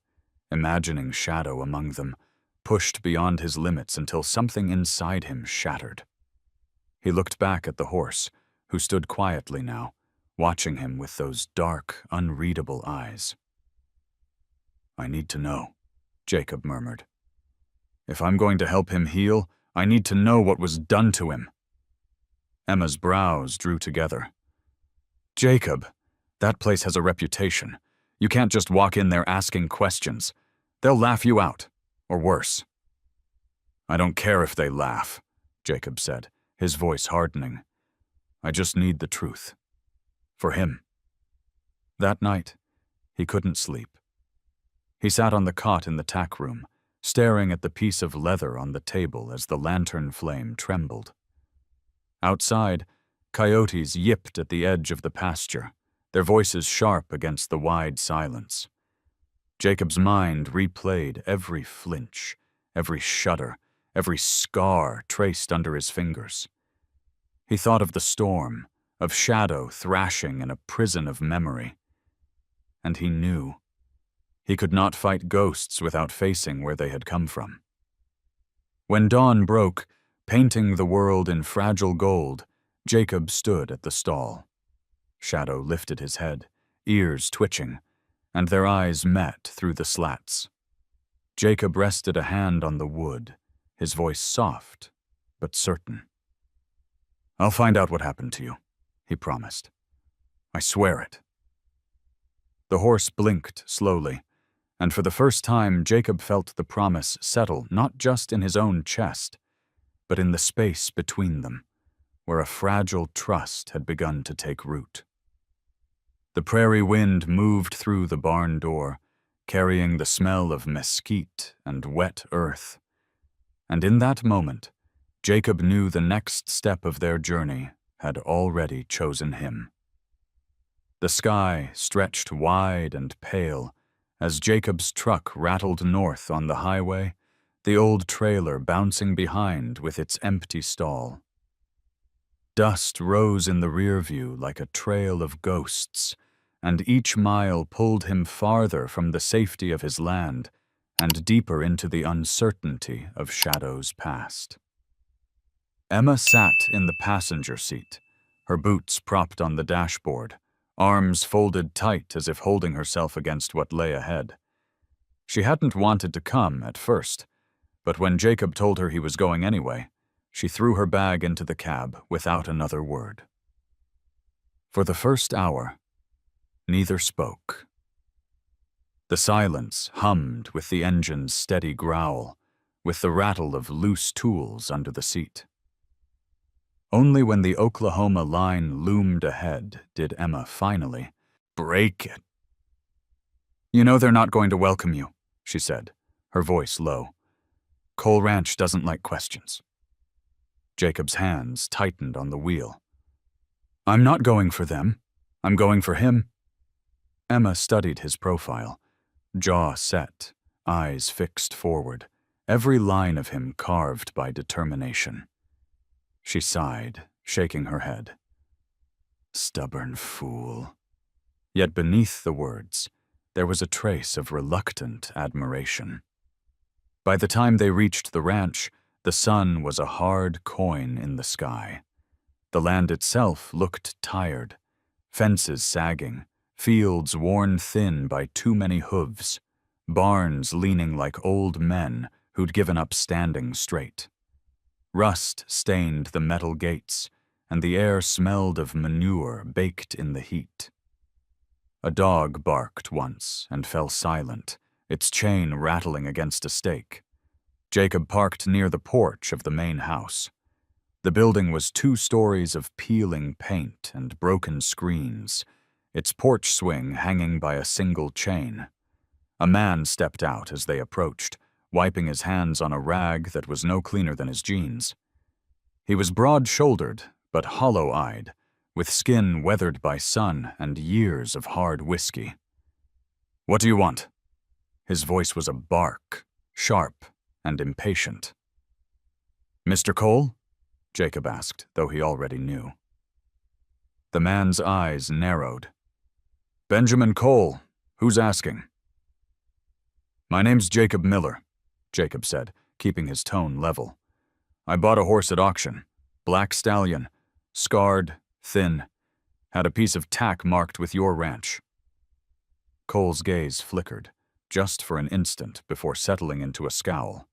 imagining Shadow among them, pushed beyond his limits until something inside him shattered. He looked back at the horse, who stood quietly now, watching him with those dark, unreadable eyes. "I need to know," Jacob murmured. "If I'm going to help him heal, I need to know what was done to him." Emma's brows drew together. "Jacob, that place has a reputation. You can't just walk in there asking questions. They'll laugh you out, or worse." "I don't care if they laugh," Jacob said, his voice hardening. "I just need the truth. For him." That night, he couldn't sleep. He sat on the cot in the tack room, staring at the piece of leather on the table as the lantern flame trembled. Outside, coyotes yipped at the edge of the pasture, their voices sharp against the wide silence. Jacob's mind replayed every flinch, every shudder, every scar traced under his fingers. He thought of the storm, of Shadow thrashing in a prison of memory. And he knew. He could not fight ghosts without facing where they had come from. When dawn broke, painting the world in fragile gold, Jacob stood at the stall. Shadow lifted his head, ears twitching, and their eyes met through the slats. Jacob rested a hand on the wood, his voice soft but certain. "I'll find out what happened to you," he promised. "I swear it." The horse blinked slowly, and for the first time Jacob felt the promise settle not just in his own chest, but in the space between them, where a fragile trust had begun to take root. The prairie wind moved through the barn door, carrying the smell of mesquite and wet earth. And in that moment, Jacob knew the next step of their journey had already chosen him. The sky stretched wide and pale as Jacob's truck rattled north on the highway, the old trailer bouncing behind with its empty stall. Dust rose in the rear view like a trail of ghosts, and each mile pulled him farther from the safety of his land and deeper into the uncertainty of shadows past. Emma sat in the passenger seat, her boots propped on the dashboard, arms folded tight as if holding herself against what lay ahead. She hadn't wanted to come at first, but when Jacob told her he was going anyway, she threw her bag into the cab without another word. For the first hour, neither spoke. The silence hummed with the engine's steady growl, with the rattle of loose tools under the seat. Only when the Oklahoma line loomed ahead did Emma finally break it. "You know they're not going to welcome you," she said, her voice low. "Cole Ranch doesn't like questions." Jacob's hands tightened on the wheel. "I'm not going for them. I'm going for him." Emma studied his profile, jaw set, eyes fixed forward, every line of him carved by determination. She sighed, shaking her head. Stubborn fool. Yet beneath the words, there was a trace of reluctant admiration. By the time they reached the ranch, the sun was a hard coin in the sky. The land itself looked tired, fences sagging, fields worn thin by too many hooves, barns leaning like old men who'd given up standing straight. Rust stained the metal gates, and the air smelled of manure baked in the heat. A dog barked once and fell silent, its chain rattling against a stake. Jacob parked near the porch of the main house. The building was 2 stories of peeling paint and broken screens, its porch swing hanging by a single chain. A man stepped out as they approached, wiping his hands on a rag that was no cleaner than his jeans. He was broad-shouldered, but hollow-eyed, with skin weathered by sun and years of hard whiskey. "What do you want?" His voice was a bark, sharp and impatient. "Mr. Cole?" Jacob asked, though he already knew. The man's eyes narrowed. "Benjamin Cole. Who's asking?" "My name's Jacob Miller," Jacob said, keeping his tone level. "I bought a horse at auction. Black stallion. Scarred, thin. Had a piece of tack marked with your ranch." Cole's gaze flickered, just for an instant before settling into a scowl.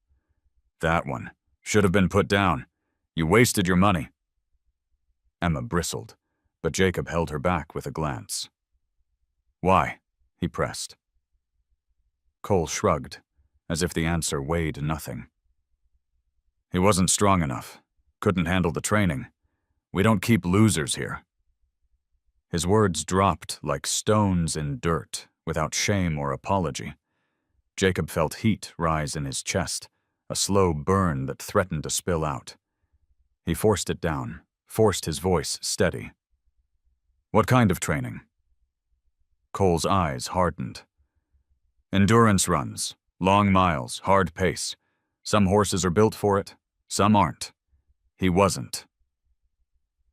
"That one. Should have been put down. You wasted your money." Emma bristled, but Jacob held her back with a glance. "Why?" he pressed. Cole shrugged, as if the answer weighed nothing. "He wasn't strong enough. Couldn't handle the training. We don't keep losers here." His words dropped like stones in dirt, without shame or apology. Jacob felt heat rise in his chest, a slow burn that threatened to spill out. He forced it down, forced his voice steady. "What kind of training?" Cole's eyes hardened. "Endurance runs, long miles, hard pace. Some horses are built for it, some aren't. He wasn't."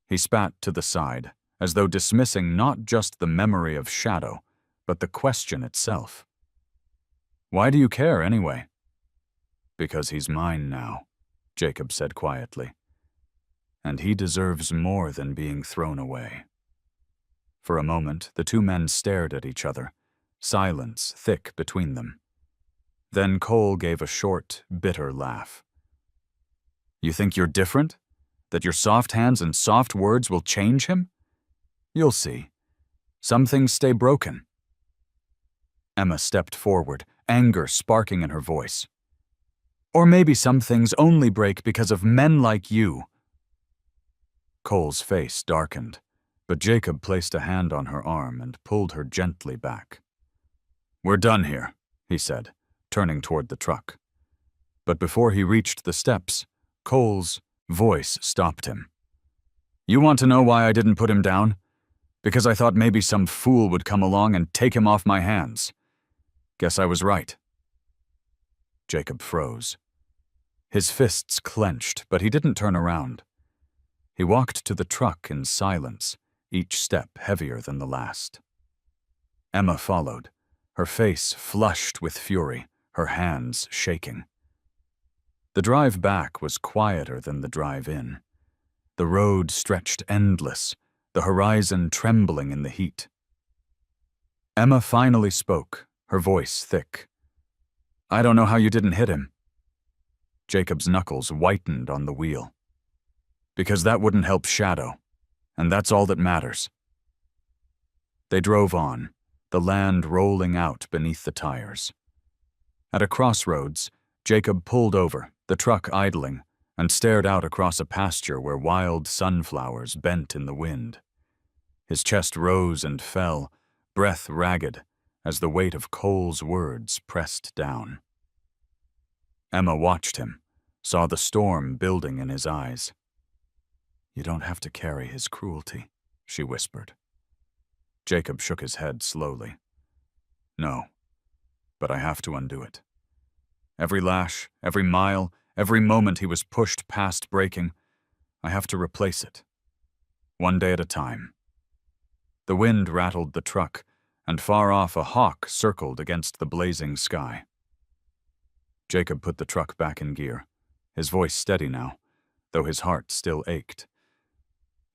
He spat to the side, as though dismissing not just the memory of Shadow, but the question itself. "Why do you care, anyway?" "Because he's mine now," Jacob said quietly. "And he deserves more than being thrown away." For a moment, the 2 men stared at each other, silence thick between them. Then Cole gave a short, bitter laugh. "You think you're different? That your soft hands and soft words will change him? You'll see. Some things stay broken." Emma stepped forward, anger sparking in her voice. "Or maybe some things only break because of men like you." Cole's face darkened, but Jacob placed a hand on her arm and pulled her gently back. "We're done here," he said, turning toward the truck. But before he reached the steps, Cole's voice stopped him. "You want to know why I didn't put him down? Because I thought maybe some fool would come along and take him off my hands. Guess I was right." Jacob froze. His fists clenched, but he didn't turn around. He walked to the truck in silence, each step heavier than the last. Emma followed, her face flushed with fury, her hands shaking. The drive back was quieter than the drive in. The road stretched endless, the horizon trembling in the heat. Emma finally spoke, her voice thick. "I don't know how you didn't hit him." Jacob's knuckles whitened on the wheel. "Because that wouldn't help Shadow, and that's all that matters." They drove on, the land rolling out beneath the tires. At a crossroads, Jacob pulled over, the truck idling, and stared out across a pasture where wild sunflowers bent in the wind. His chest rose and fell, breath ragged, as the weight of Cole's words pressed down. Emma watched him, saw the storm building in his eyes. "You don't have to carry his cruelty," she whispered. Jacob shook his head slowly. "No, but I have to undo it. Every lash, every mile, every moment he was pushed past breaking, I have to replace it. One day at a time." The wind rattled the truck, and far off a hawk circled against the blazing sky. Jacob put the truck back in gear, his voice steady now, though his heart still ached.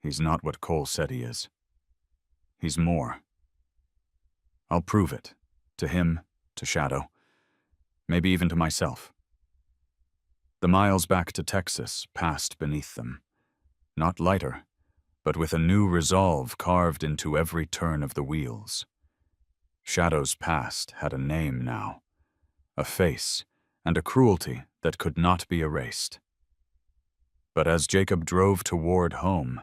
"He's not what Cole said he is. He's more. I'll prove it, to him, to Shadow, maybe even to myself." The miles back to Texas passed beneath them, not lighter, but with a new resolve carved into every turn of the wheels. Shadow's past had a name now, a face, and a cruelty that could not be erased. But as Jacob drove toward home,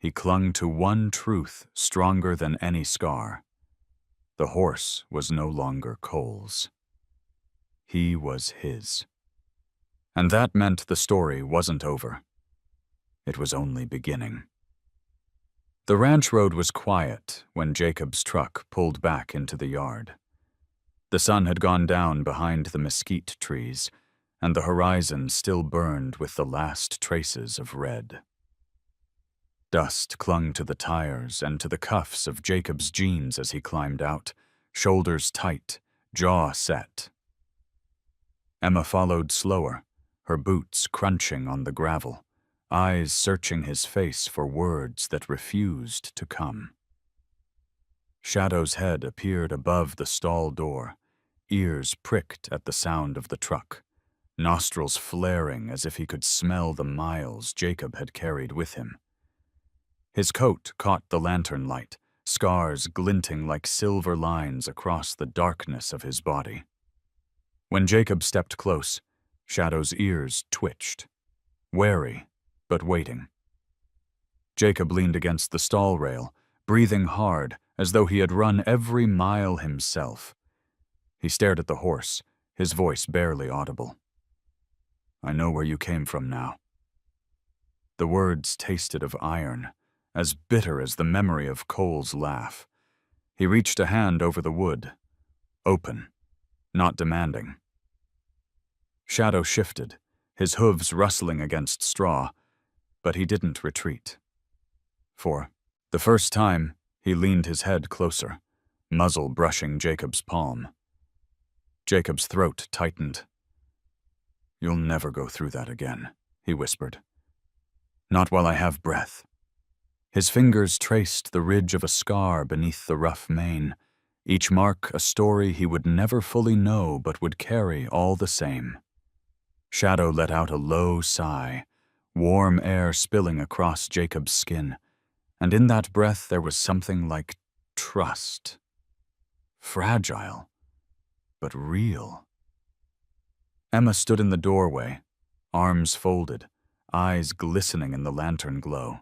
he clung to one truth stronger than any scar. The horse was no longer Cole's. He was his. And that meant the story wasn't over. It was only beginning. The ranch road was quiet when Jacob's truck pulled back into the yard. The sun had gone down behind the mesquite trees, and the horizon still burned with the last traces of red. Dust clung to the tires and to the cuffs of Jacob's jeans as he climbed out, shoulders tight, jaw set. Emma followed slower, her boots crunching on the gravel, eyes searching his face for words that refused to come. Shadow's head appeared above the stall door, ears pricked at the sound of the truck, nostrils flaring as if he could smell the miles Jacob had carried with him. His coat caught the lantern light, scars glinting like silver lines across the darkness of his body. When Jacob stepped close, Shadow's ears twitched, wary but waiting. Jacob leaned against the stall rail, breathing hard as though he had run every mile himself. He stared at the horse, his voice barely audible. "I know where you came from now." The words tasted of iron, as bitter as the memory of Cole's laugh. He reached a hand over the wood, open, not demanding. Shadow shifted, his hooves rustling against straw, but he didn't retreat. For the first time, he leaned his head closer, muzzle brushing Jacob's palm. Jacob's throat tightened. "You'll never go through that again," he whispered. "Not while I have breath." His fingers traced the ridge of a scar beneath the rough mane, each mark a story he would never fully know but would carry all the same. Shadow let out a low sigh, warm air spilling across Jacob's skin, and in that breath there was something like trust. Fragile, but real. Emma stood in the doorway, arms folded, eyes glistening in the lantern glow.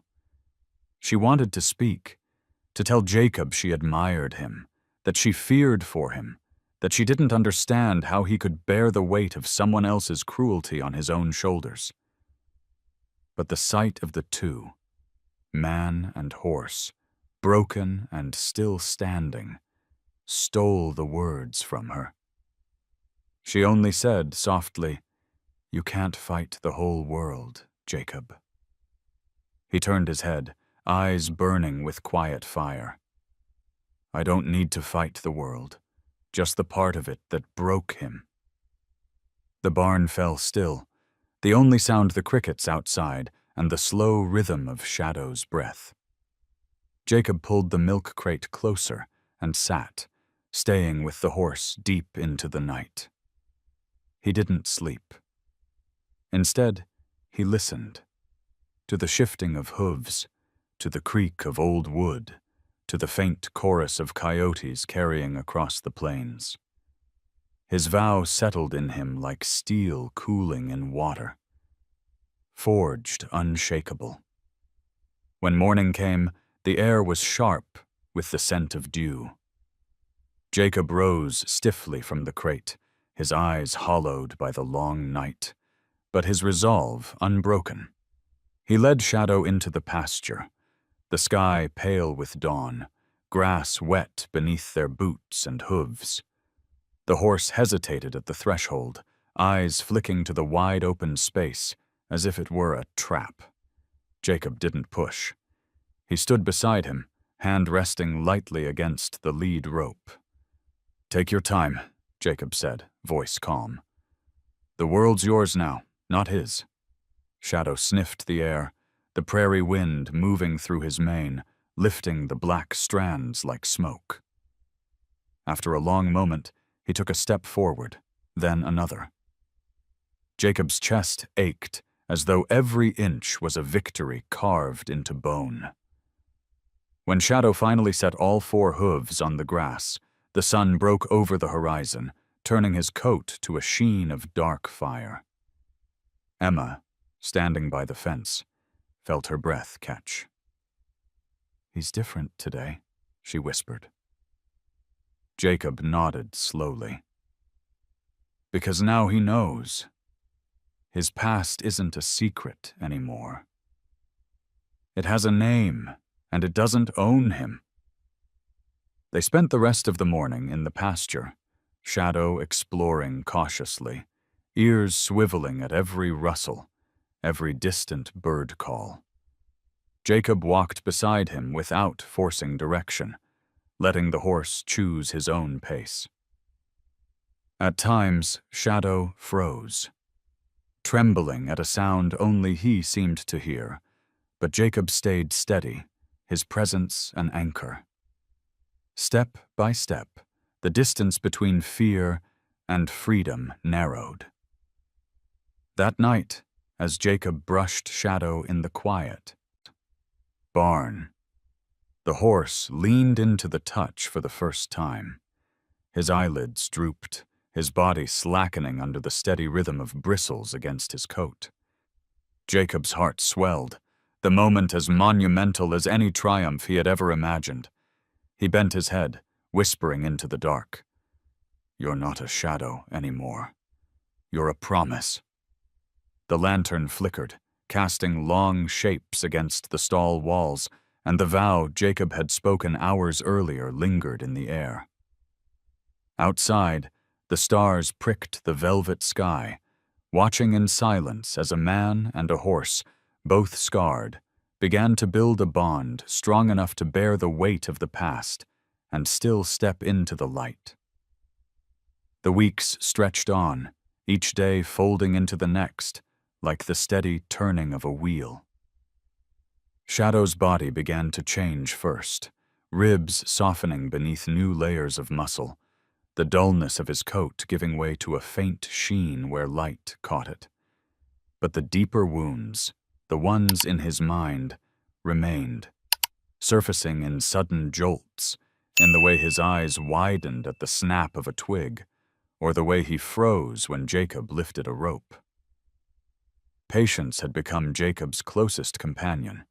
She wanted to speak, to tell Jacob she admired him, that she feared for him, that she didn't understand how he could bear the weight of someone else's cruelty on his own shoulders. But the sight of the two, man and horse, broken and still standing, stole the words from her. She only said softly, "You can't fight the whole world, Jacob." He turned his head, eyes burning with quiet fire. "I don't need to fight the world, just the part of it that broke him." The barn fell still, the only sound the crickets outside and the slow rhythm of Shadow's breath. Jacob pulled the milk crate closer and sat, staying with the horse deep into the night. He didn't sleep. Instead, he listened, to the shifting of hooves, to the creak of old wood, to the faint chorus of coyotes carrying across the plains. His vow settled in him like steel cooling in water, forged unshakable. When morning came, the air was sharp with the scent of dew. Jacob rose stiffly from the crate, his eyes hollowed by the long night, but his resolve unbroken. He led Shadow into the pasture, the sky pale with dawn, grass wet beneath their boots and hooves. The horse hesitated at the threshold, eyes flicking to the wide-open space as if it were a trap. Jacob didn't push. He stood beside him, hand resting lightly against the lead rope. "Take your time," Jacob said, voice calm. "The world's yours now, not his." Shadow sniffed the air, the prairie wind moving through his mane, lifting the black strands like smoke. After a long moment, he took a step forward, then another. Jacob's chest ached, as though every inch was a victory carved into bone. When Shadow finally set all four hooves on the grass, the sun broke over the horizon, turning his coat to a sheen of dark fire. Emma, standing by the fence, felt her breath catch. "He's different today," she whispered. Jacob nodded slowly. "Because now he knows. His past isn't a secret anymore. It has a name, and it doesn't own him." They spent the rest of the morning in the pasture, Shadow exploring cautiously, ears swiveling at every rustle, every distant bird call. Jacob walked beside him without forcing direction, letting the horse choose his own pace. At times, Shadow froze, trembling at a sound only he seemed to hear, but Jacob stayed steady, his presence an anchor. Step by step, the distance between fear and freedom narrowed. That night, as Jacob brushed Shadow in the quiet barn, the horse leaned into the touch for the first time. His eyelids drooped, his body slackening under the steady rhythm of bristles against his coat. Jacob's heart swelled, the moment as monumental as any triumph he had ever imagined. He bent his head, whispering into the dark. "You're not a shadow anymore. You're a promise." The lantern flickered, casting long shapes against the stall walls, and the vow Jacob had spoken hours earlier lingered in the air. Outside, the stars pricked the velvet sky, watching in silence as a man and a horse, both scarred, began to build a bond strong enough to bear the weight of the past and still step into the light. The weeks stretched on, each day folding into the next, like the steady turning of a wheel. Shadow's body began to change first, ribs softening beneath new layers of muscle, the dullness of his coat giving way to a faint sheen where light caught it. But the deeper wounds, the ones in his mind, remained, surfacing in sudden jolts, in the way his eyes widened at the snap of a twig, or the way he froze when Jacob lifted a rope. Patience had become Jacob's closest companion,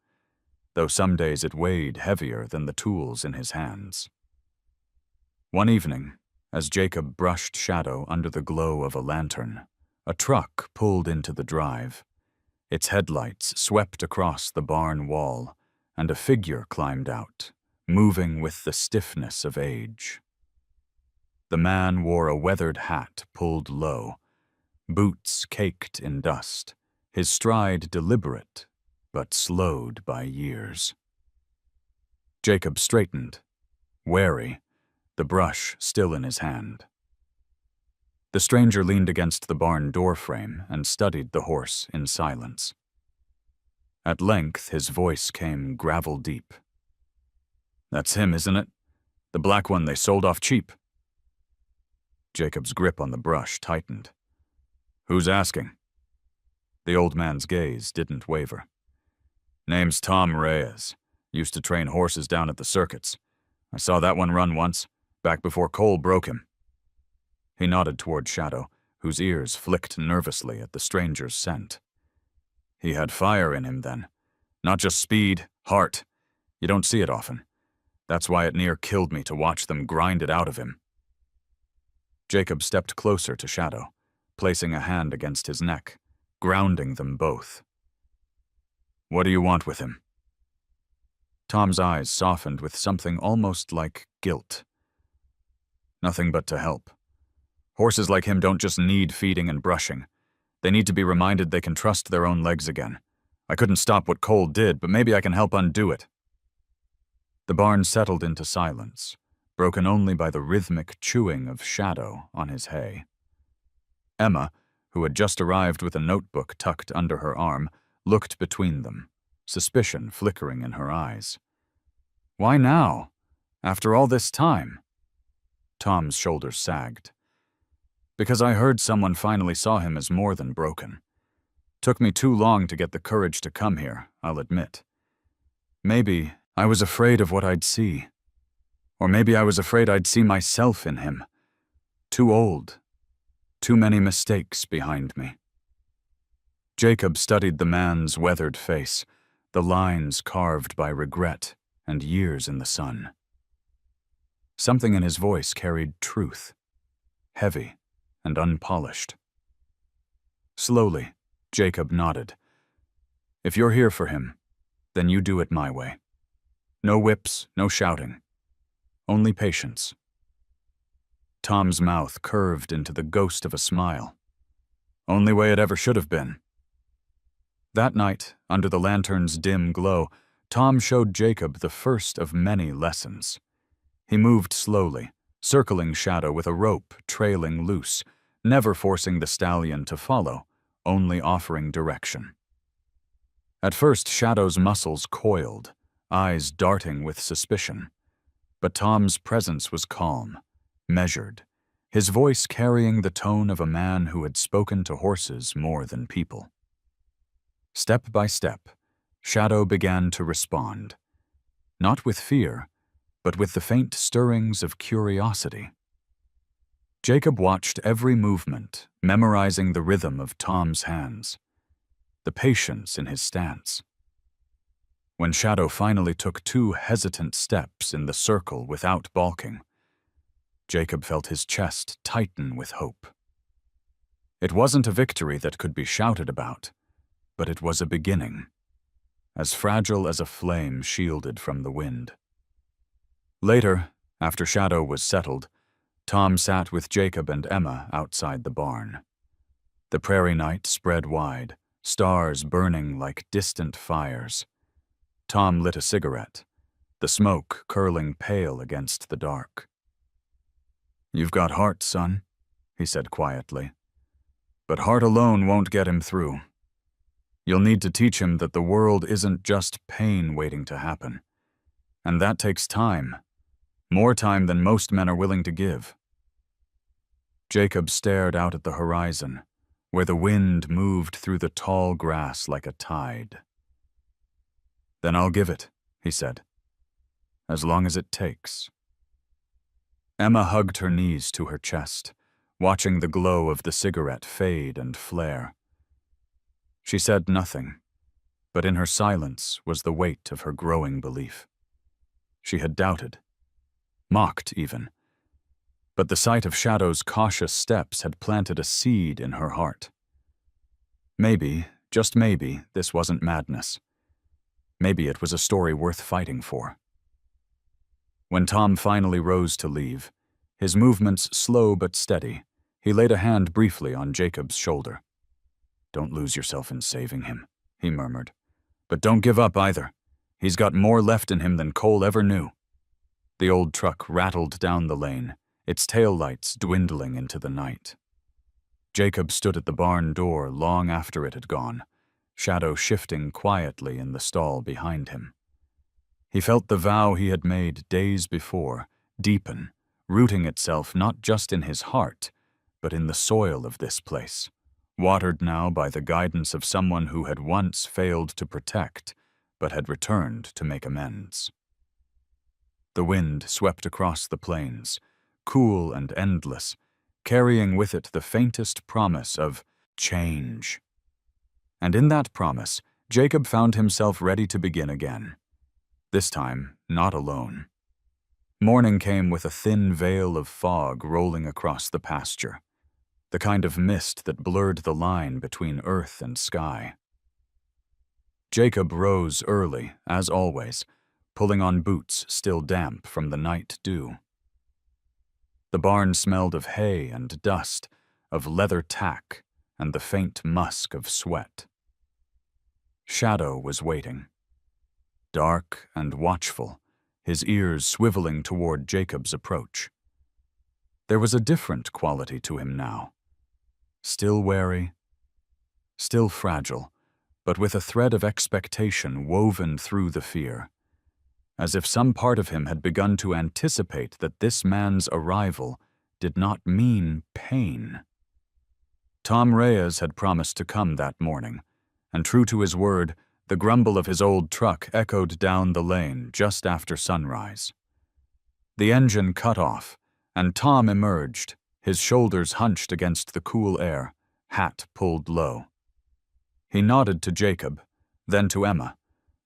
though some days it weighed heavier than the tools in his hands. One evening, as Jacob brushed Shadow under the glow of a lantern, a truck pulled into the drive. Its headlights swept across the barn wall, and a figure climbed out, moving with the stiffness of age. The man wore a weathered hat pulled low, boots caked in dust, his stride deliberate, but slowed by years. Jacob straightened, wary, the brush still in his hand. The stranger leaned against the barn doorframe and studied the horse in silence. At length his voice came gravel-deep. "That's him, isn't it? The black one they sold off cheap." Jacob's grip on the brush tightened. "Who's asking?" The old man's gaze didn't waver. "Name's Tom Reyes. Used to train horses down at the circuits. I saw that one run once, back before Cole broke him." He nodded toward Shadow, whose ears flicked nervously at the stranger's scent. He had fire in him then. Not just speed, heart. You don't see it often. That's why it near killed me to watch them grind it out of him. Jacob stepped closer to Shadow, placing a hand against his neck, grounding them both. "What do you want with him?" Tom's eyes softened with something almost like guilt. "Nothing but to help. Horses like him don't just need feeding and brushing. They need to be reminded they can trust their own legs again. I couldn't stop what Cole did, but maybe I can help undo it." The barn settled into silence, broken only by the rhythmic chewing of Shadow on his hay. Emma, who had just arrived with a notebook tucked under her arm, looked between them, suspicion flickering in her eyes. "Why now? After all this time?" Tom's shoulders sagged. "Because I heard someone finally saw him as more than broken. Took me too long to get the courage to come here, I'll admit. Maybe I was afraid of what I'd see. Or maybe I was afraid I'd see myself in him. Too old. Too many mistakes behind me." Jacob studied the man's weathered face, the lines carved by regret and years in the sun. Something in his voice carried truth, heavy and unpolished. Slowly, Jacob nodded. "If you're here for him, then you do it my way. No whips, no shouting. Only patience." Tom's mouth curved into the ghost of a smile. "Only way it ever should have been." That night, under the lantern's dim glow, Tom showed Jacob the first of many lessons. He moved slowly, circling Shadow with a rope trailing loose, never forcing the stallion to follow, only offering direction. At first, Shadow's muscles coiled, eyes darting with suspicion. But Tom's presence was calm, measured, his voice carrying the tone of a man who had spoken to horses more than people. Step by step, Shadow began to respond, not with fear, but with the faint stirrings of curiosity. Jacob watched every movement, memorizing the rhythm of Tom's hands, the patience in his stance. When Shadow finally took 2 hesitant steps in the circle without balking, Jacob felt his chest tighten with hope. It wasn't a victory that could be shouted about, but it was a beginning, as fragile as a flame shielded from the wind. Later, after Shadow was settled, Tom sat with Jacob and Emma outside the barn. The prairie night spread wide, stars burning like distant fires. Tom lit a cigarette, the smoke curling pale against the dark. "You've got heart, son," he said quietly. "But heart alone won't get him through. You'll need to teach him that the world isn't just pain waiting to happen, And that takes time. More time than most men are willing to give. Jacob stared out at the horizon, where the wind moved through the tall grass like a tide. "Then I'll give it," he said. "As long as it takes." Emma hugged her knees to her chest, watching the glow of the cigarette fade and flare. She said nothing, but in her silence was the weight of her growing belief. She had doubted, mocked even, but the sight of Shadow's cautious steps had planted a seed in her heart. Maybe, just maybe, this wasn't madness. Maybe it was a story worth fighting for. When Tom finally rose to leave, his movements slow but steady, he laid a hand briefly on Jacob's shoulder. "Don't lose yourself in saving him," he murmured. "But don't give up either. He's got more left in him than Cole ever knew." The old truck rattled down the lane, its taillights dwindling into the night. Jacob stood at the barn door long after it had gone, Shadow shifting quietly in the stall behind him. He felt the vow he had made days before deepen, rooting itself not just in his heart, but in the soil of this place, watered now by the guidance of someone who had once failed to protect, but had returned to make amends. The wind swept across the plains, cool and endless, carrying with it the faintest promise of change. And in that promise, Jacob found himself ready to begin again. This time, not alone. Morning came with a thin veil of fog rolling across the pasture, the kind of mist that blurred the line between earth and sky. Jacob rose early, as always, pulling on boots still damp from the night dew. The barn smelled of hay and dust, of leather tack, and the faint musk of sweat. Shadow was waiting. Dark and watchful, his ears swiveling toward Jacob's approach. There was a different quality to him now. Still wary, still fragile, but with a thread of expectation woven through the fear, as if some part of him had begun to anticipate that this man's arrival did not mean pain. Tom Reyes had promised to come that morning, and true to his word, the grumble of his old truck echoed down the lane just after sunrise. The engine cut off, and Tom emerged, his shoulders hunched against the cool air, hat pulled low. He nodded to Jacob, then to Emma,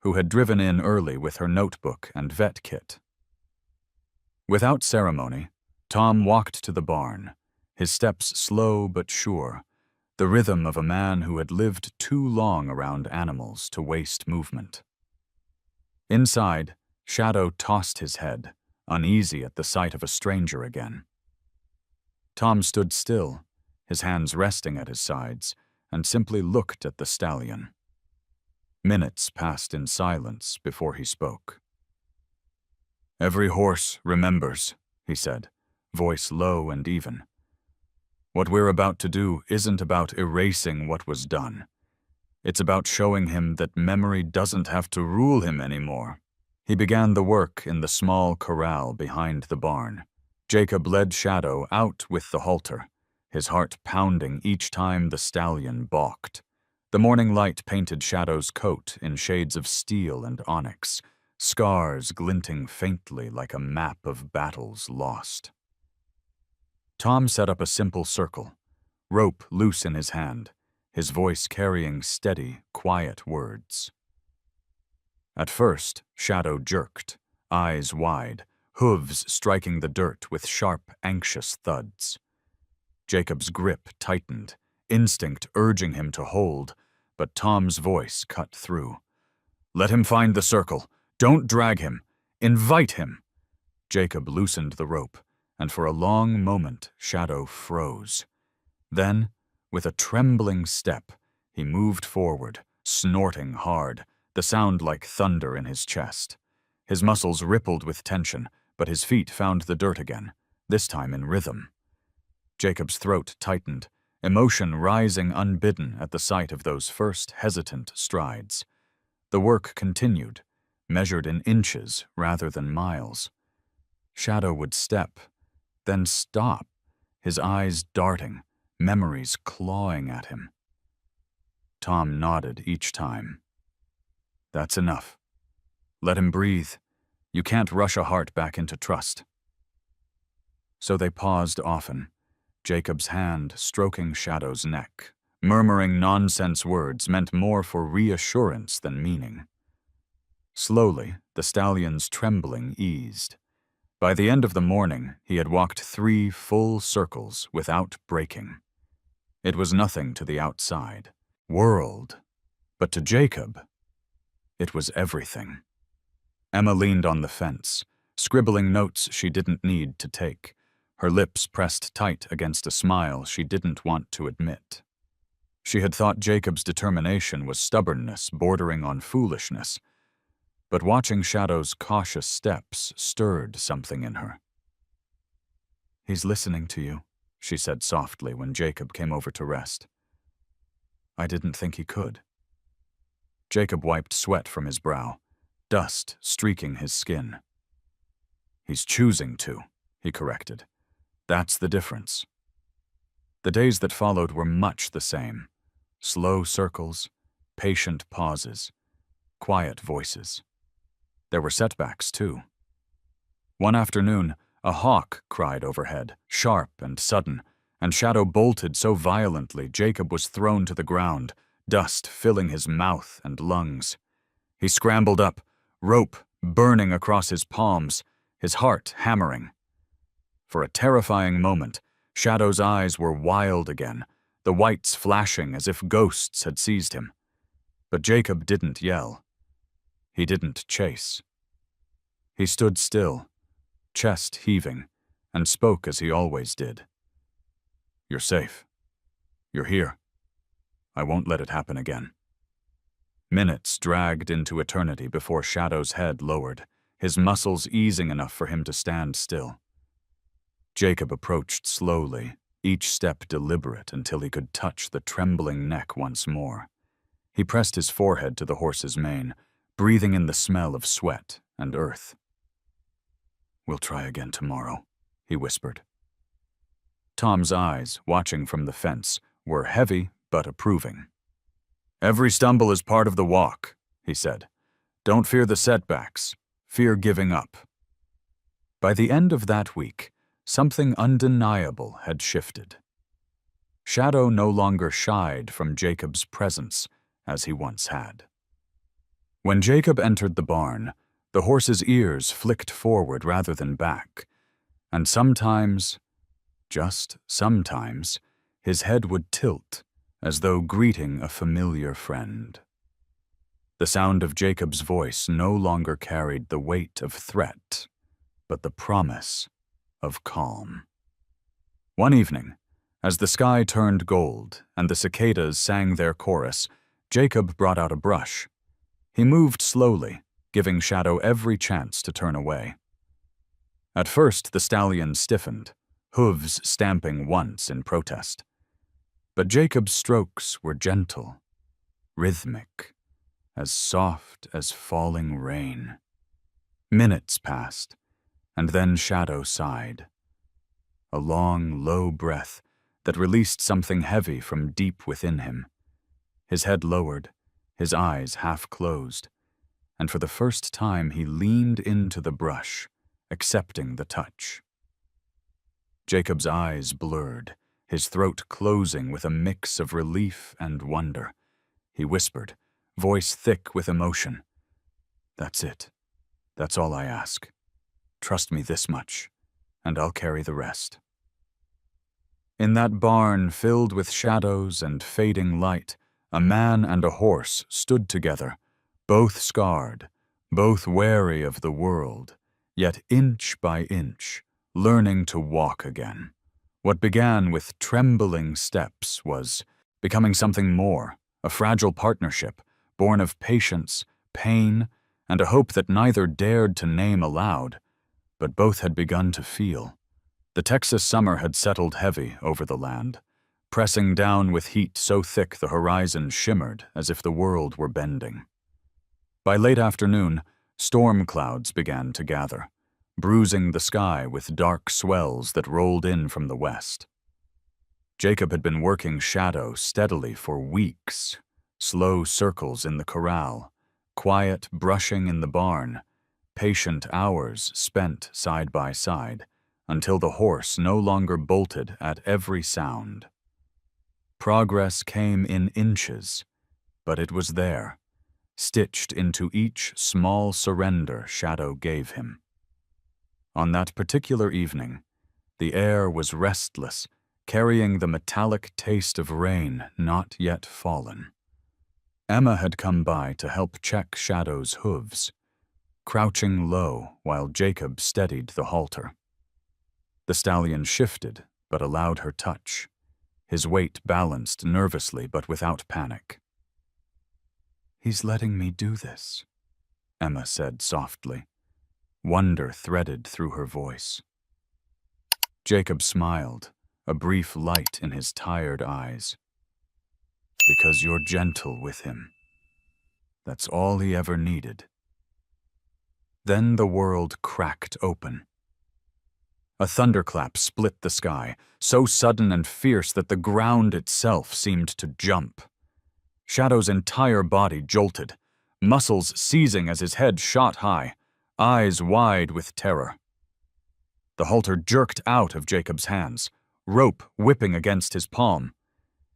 who had driven in early with her notebook and vet kit. Without ceremony, Tom walked to the barn, his steps slow but sure, the rhythm of a man who had lived too long around animals to waste movement. Inside, Shadow tossed his head, uneasy at the sight of a stranger again. Tom stood still, his hands resting at his sides, and simply looked at the stallion. Minutes passed in silence before he spoke. "Every horse remembers," he said, voice low and even. "What we're about to do isn't about erasing what was done. It's about showing him that memory doesn't have to rule him anymore." He began the work in the small corral behind the barn. Jacob led Shadow out with the halter, his heart pounding each time the stallion balked. The morning light painted Shadow's coat in shades of steel and onyx, scars glinting faintly like a map of battles lost. Tom set up a simple circle, rope loose in his hand, his voice carrying steady, quiet words. At first, Shadow jerked, eyes wide, hooves striking the dirt with sharp, anxious thuds. Jacob's grip tightened, instinct urging him to hold, but Tom's voice cut through. "Let him find the circle. Don't drag him. Invite him." Jacob loosened the rope, and for a long moment Shadow froze. Then, with a trembling step, he moved forward, snorting hard, the sound like thunder in his chest. His muscles rippled with tension, but his feet found the dirt again, this time in rhythm. Jacob's throat tightened, emotion rising unbidden at the sight of those first hesitant strides. The work continued, measured in inches rather than miles. Shadow would step, then stop, his eyes darting, memories clawing at him. Tom nodded each time. That's enough. Let him breathe. You can't rush a heart back into trust. So they paused often, Jacob's hand stroking Shadow's neck, murmuring nonsense words meant more for reassurance than meaning. Slowly, the stallion's trembling eased. By the end of the morning, he had walked 3 full circles without breaking. It was nothing to the outside world, but to Jacob, it was everything. Emma leaned on the fence, scribbling notes she didn't need to take, her lips pressed tight against a smile she didn't want to admit. She had thought Jacob's determination was stubbornness bordering on foolishness, but watching Shadow's cautious steps stirred something in her. "He's listening to you," she said softly when Jacob came over to rest. "I didn't think he could." Jacob wiped sweat from his brow, dust streaking his skin. "He's choosing to," he corrected. "That's the difference." The days that followed were much the same. Slow circles, patient pauses, quiet voices. There were setbacks, too. One afternoon, a hawk cried overhead, sharp and sudden, and Shadow bolted so violently Jacob was thrown to the ground, dust filling his mouth and lungs. He scrambled up, rope burning across his palms, his heart hammering. For a terrifying moment, Shadow's eyes were wild again, the whites flashing as if ghosts had seized him. But Jacob didn't yell. He didn't chase. He stood still, chest heaving, and spoke as he always did. "You're safe. You're here. I won't let it happen again." Minutes dragged into eternity before Shadow's head lowered, his muscles easing enough for him to stand still. Jacob approached slowly, each step deliberate until he could touch the trembling neck once more. He pressed his forehead to the horse's mane, breathing in the smell of sweat and earth. "We'll try again tomorrow," he whispered. Tom's eyes, watching from the fence, were heavy but approving. "Every stumble is part of the walk," he said. "Don't fear the setbacks. Fear giving up." By the end of that week, something undeniable had shifted. Shadow no longer shied from Jacob's presence as he once had. When Jacob entered the barn, the horse's ears flicked forward rather than back, and sometimes, just sometimes, his head would tilt as though greeting a familiar friend. The sound of Jacob's voice no longer carried the weight of threat, but the promise of calm. One evening, as the sky turned gold and the cicadas sang their chorus, Jacob brought out a brush. He moved slowly, giving Shadow every chance to turn away. At first, the stallion stiffened, hooves stamping once in protest. But Jacob's strokes were gentle, rhythmic, as soft as falling rain. Minutes passed, and then Shadow sighed. A long, low breath that released something heavy from deep within him. His head lowered, his eyes half closed, and for the first time he leaned into the brush, accepting the touch. Jacob's eyes blurred, his throat closing with a mix of relief and wonder. He whispered, voice thick with emotion, "That's it. That's all I ask. Trust me this much, and I'll carry the rest." In that barn filled with shadows and fading light, a man and a horse stood together, both scarred, both wary of the world, yet inch by inch, learning to walk again. What began with trembling steps was becoming something more, a fragile partnership, born of patience, pain, and a hope that neither dared to name aloud, but both had begun to feel. The Texas summer had settled heavy over the land, pressing down with heat so thick the horizon shimmered as if the world were bending. By late afternoon, Storm clouds began to gather, bruising the sky with dark swells that rolled in from the west. Jacob had been working Shadow steadily for weeks, slow circles in the corral, quiet brushing in the barn, patient hours spent side by side, until the horse no longer bolted at every sound. Progress came in inches, but it was there, stitched into each small surrender Shadow gave him. On that particular evening, the air was restless, carrying the metallic taste of rain not yet fallen. Emma had come by to help check Shadow's hooves, crouching low while Jacob steadied the halter. The stallion shifted, but allowed her touch. His weight balanced nervously but without panic. "He's letting me do this," Emma said softly. Wonder threaded through her voice. Jacob smiled, a brief light in his tired eyes. "Because you're gentle with him. That's all he ever needed." Then the world cracked open. A thunderclap split the sky, so sudden and fierce that the ground itself seemed to jump. Shadow's entire body jolted, muscles seizing as his head shot high, eyes wide with terror. The halter jerked out of Jacob's hands, rope whipping against his palm.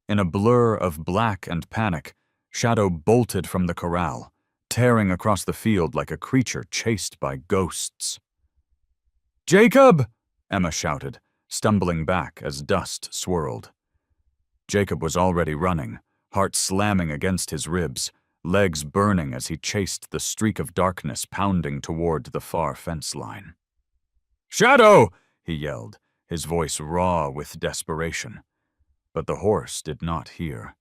In a blur of black and panic, Shadow bolted from the corral, tearing across the field like a creature chased by ghosts. "Jacob!" Emma shouted, stumbling back as dust swirled. Jacob was already running, heart slamming against his ribs, legs burning as he chased the streak of darkness pounding toward the far fence line. "Shadow!" he yelled, his voice raw with desperation. But the horse did not hear.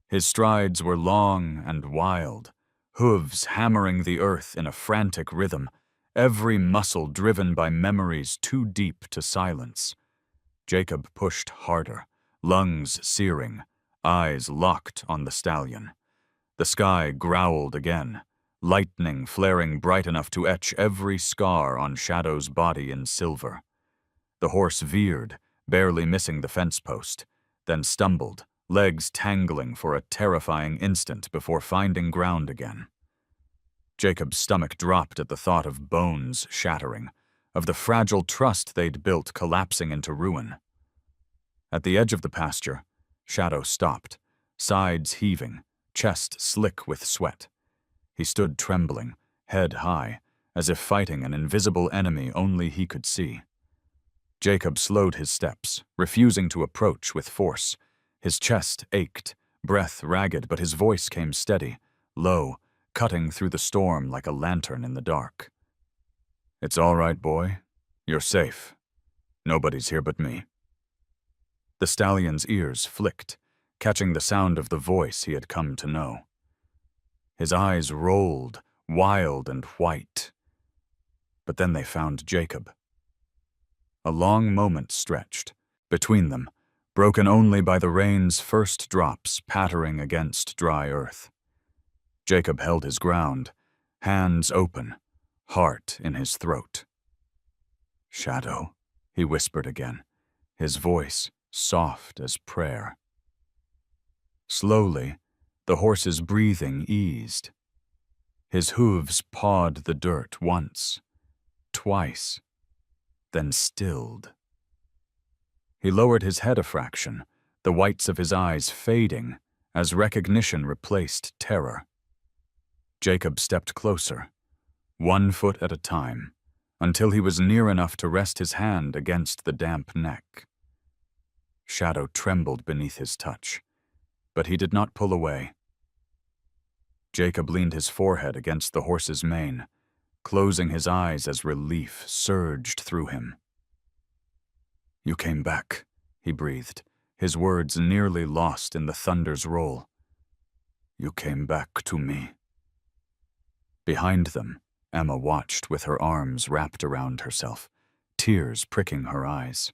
His strides were long and wild, hooves hammering the earth in a frantic rhythm, every muscle driven by memories too deep to silence. Jacob pushed harder, lungs searing, eyes locked on the stallion. The sky growled again, lightning flaring bright enough to etch every scar on Shadow's body in silver. The horse veered, barely missing the fence post, then stumbled, legs tangling for a terrifying instant before finding ground again. Jacob's stomach dropped at the thought of bones shattering, of the fragile trust they'd built collapsing into ruin. At the edge of the pasture, Shadow stopped, sides heaving, chest slick with sweat. He stood trembling, head high, as if fighting an invisible enemy only he could see. Jacob slowed his steps, refusing to approach with force. His chest ached, breath ragged, but his voice came steady, low, cutting through the storm like a lantern in the dark. "It's all right, boy. You're safe. Nobody's here but me." The stallion's ears flicked, catching the sound of the voice he had come to know. His eyes rolled, wild and white. But then they found Jacob. A long moment stretched, between them, broken only by the rain's first drops pattering against dry earth. Jacob held his ground, hands open, heart in his throat. "Shadow," he whispered again, his voice soft as prayer. Slowly, the horse's breathing eased. His hooves pawed the dirt once, twice, then stilled. He lowered his head a fraction, the whites of his eyes fading as recognition replaced terror. Jacob stepped closer, 1 foot at a time, until he was near enough to rest his hand against the damp neck. Shadow trembled beneath his touch, but he did not pull away. Jacob leaned his forehead against the horse's mane, closing his eyes as relief surged through him. "You came back," he breathed, his words nearly lost in the thunder's roll. "You came back to me." Behind them, Emma watched with her arms wrapped around herself, tears pricking her eyes.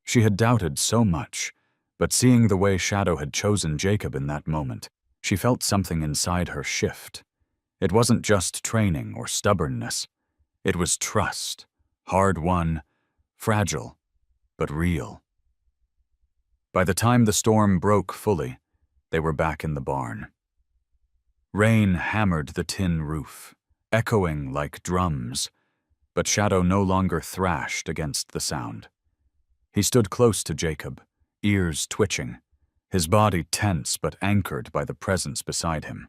She had doubted so much, but seeing the way Shadow had chosen Jacob in that moment, she felt something inside her shift. It wasn't just training or stubbornness. It was trust, hard-won, fragile, but real. By the time the storm broke fully, they were back in the barn. Rain hammered the tin roof, echoing like drums, but Shadow no longer thrashed against the sound. He stood close to Jacob, ears twitching, his body tense but anchored by the presence beside him.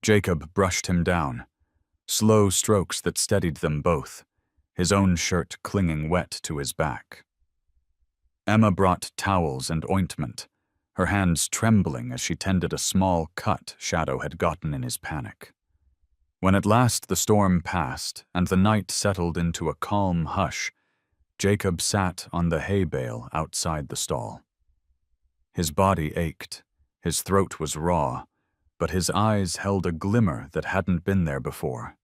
Jacob brushed him down, slow strokes that steadied them both, his own shirt clinging wet to his back. Emma brought towels and ointment, her hands trembling as she tended a small cut Shadow had gotten in his panic. When at last the storm passed and the night settled into a calm hush, Jacob sat on the hay bale outside the stall. His body ached, his throat was raw, but his eyes held a glimmer that hadn't been there before.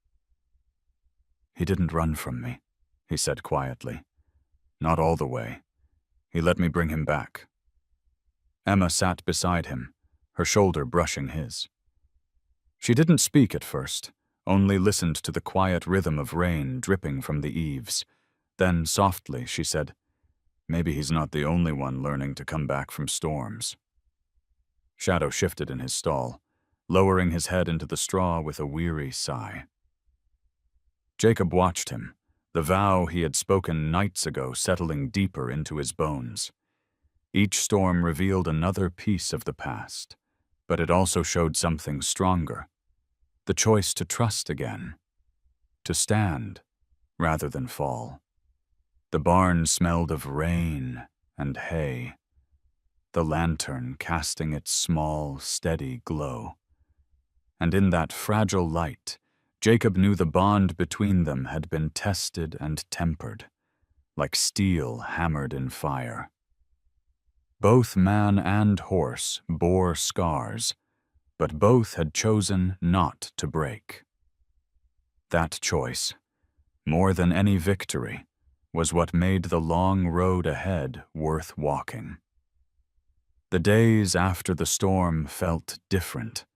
"He didn't run from me," he said quietly. "Not all the way. He let me bring him back." Emma sat beside him, her shoulder brushing his. She didn't speak at first, only listened to the quiet rhythm of rain dripping from the eaves. Then, softly, she said, "Maybe he's not the only one learning to come back from storms." Shadow shifted in his stall, lowering his head into the straw with a weary sigh. Jacob watched him, the vow he had spoken nights ago settling deeper into his bones. Each storm revealed another piece of the past, but it also showed something stronger. The choice to trust again, to stand rather than fall. The barn smelled of rain and hay, the lantern casting its small, steady glow. And in that fragile light, Jacob knew the bond between them had been tested and tempered, like steel hammered in fire. Both man and horse bore scars, but both had chosen not to break. That choice, more than any victory, was what made the long road ahead worth walking. The days after the storm felt different,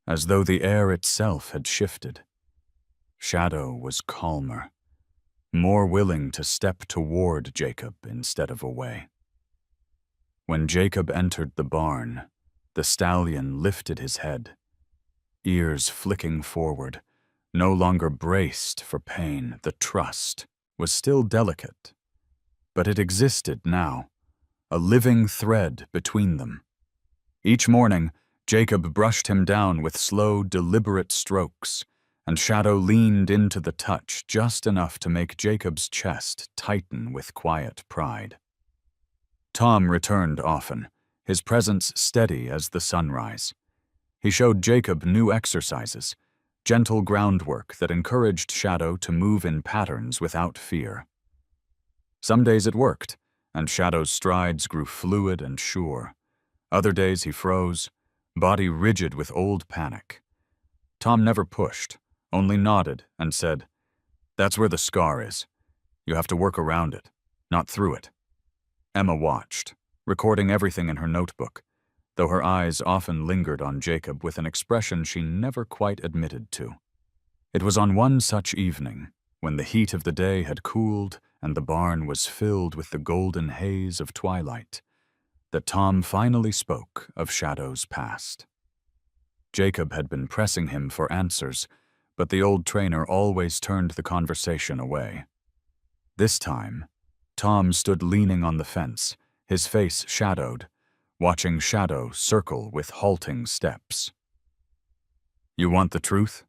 as though the air itself had shifted. Shadow was calmer, more willing to step toward Jacob instead of away. When Jacob entered the barn, the stallion lifted his head, ears flicking forward, no longer braced for pain. The trust was still delicate, but it existed now, a living thread between them. Each morning, Jacob brushed him down with slow, deliberate strokes, and Shadow leaned into the touch just enough to make Jacob's chest tighten with quiet pride. Tom returned often, his presence steady as the sunrise. He showed Jacob new exercises, gentle groundwork that encouraged Shadow to move in patterns without fear. Some days it worked, and Shadow's strides grew fluid and sure. Other days he froze, body rigid with old panic. Tom never pushed, only nodded and said, "That's where the scar is. You have to work around it, not through it." Emma watched, recording everything in her notebook, though her eyes often lingered on Jacob with an expression she never quite admitted to. It was on one such evening, when the heat of the day had cooled and the barn was filled with the golden haze of twilight, that Tom finally spoke of Shadow's past. Jacob had been pressing him for answers, but the old trainer always turned the conversation away. This time, Tom stood leaning on the fence, his face shadowed, watching Shadow circle with halting steps. "You want the truth?"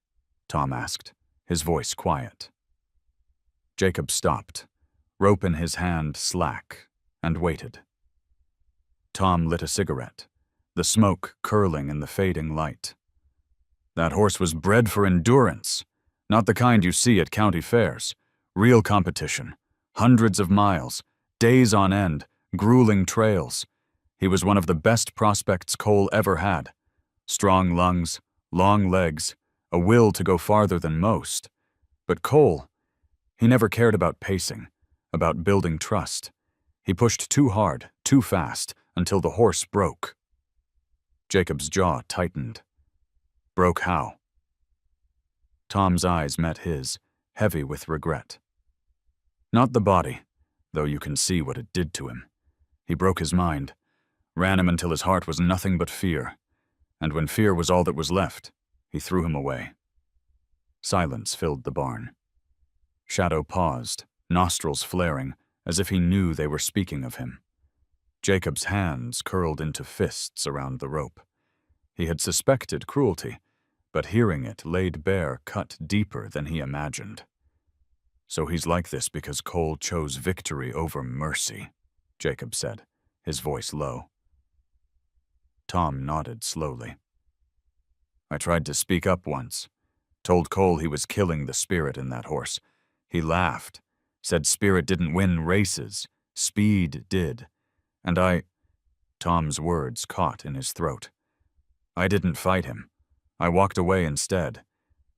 Tom asked, his voice quiet. Jacob stopped, rope in his hand slack, and waited. Tom lit a cigarette, the smoke curling in the fading light. "That horse was bred for endurance, not the kind you see at county fairs. Real competition, hundreds of miles, days on end, grueling trails. He was one of the best prospects Cole ever had. Strong lungs, long legs, a will to go farther than most. But Cole, he never cared about pacing, about building trust. He pushed too hard, too fast, until the horse broke." Jacob's jaw tightened. "Broke how?" Tom's eyes met his, heavy with regret. Not the body, though you can see what it did to him. He broke his mind, ran him until his heart was nothing but fear, and when fear was all that was left, he threw him away. Silence filled the barn. Shadow paused, nostrils flaring, as if he knew they were speaking of him. Jacob's hands curled into fists around the rope. He had suspected cruelty, but hearing it laid bare cut deeper than he imagined. So he's like this because Cole chose victory over mercy, Jacob said, his voice low. Tom nodded slowly. I tried to speak up once, told Cole he was killing the spirit in that horse. He laughed, said spirit didn't win races, speed did. And Tom's words caught in his throat. I didn't fight him. I walked away instead.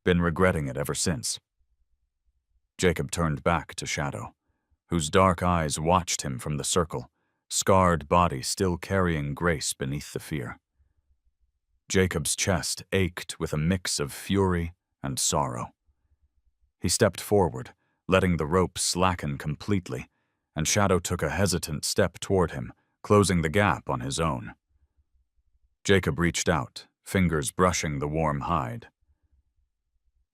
Been regretting it ever since. Jacob turned back to Shadow, whose dark eyes watched him from the circle, scarred body still carrying grace beneath the fear. Jacob's chest ached with a mix of fury and sorrow. He stepped forward, letting the rope slacken completely, and Shadow took a hesitant step toward him, closing the gap on his own. Jacob reached out, fingers brushing the warm hide.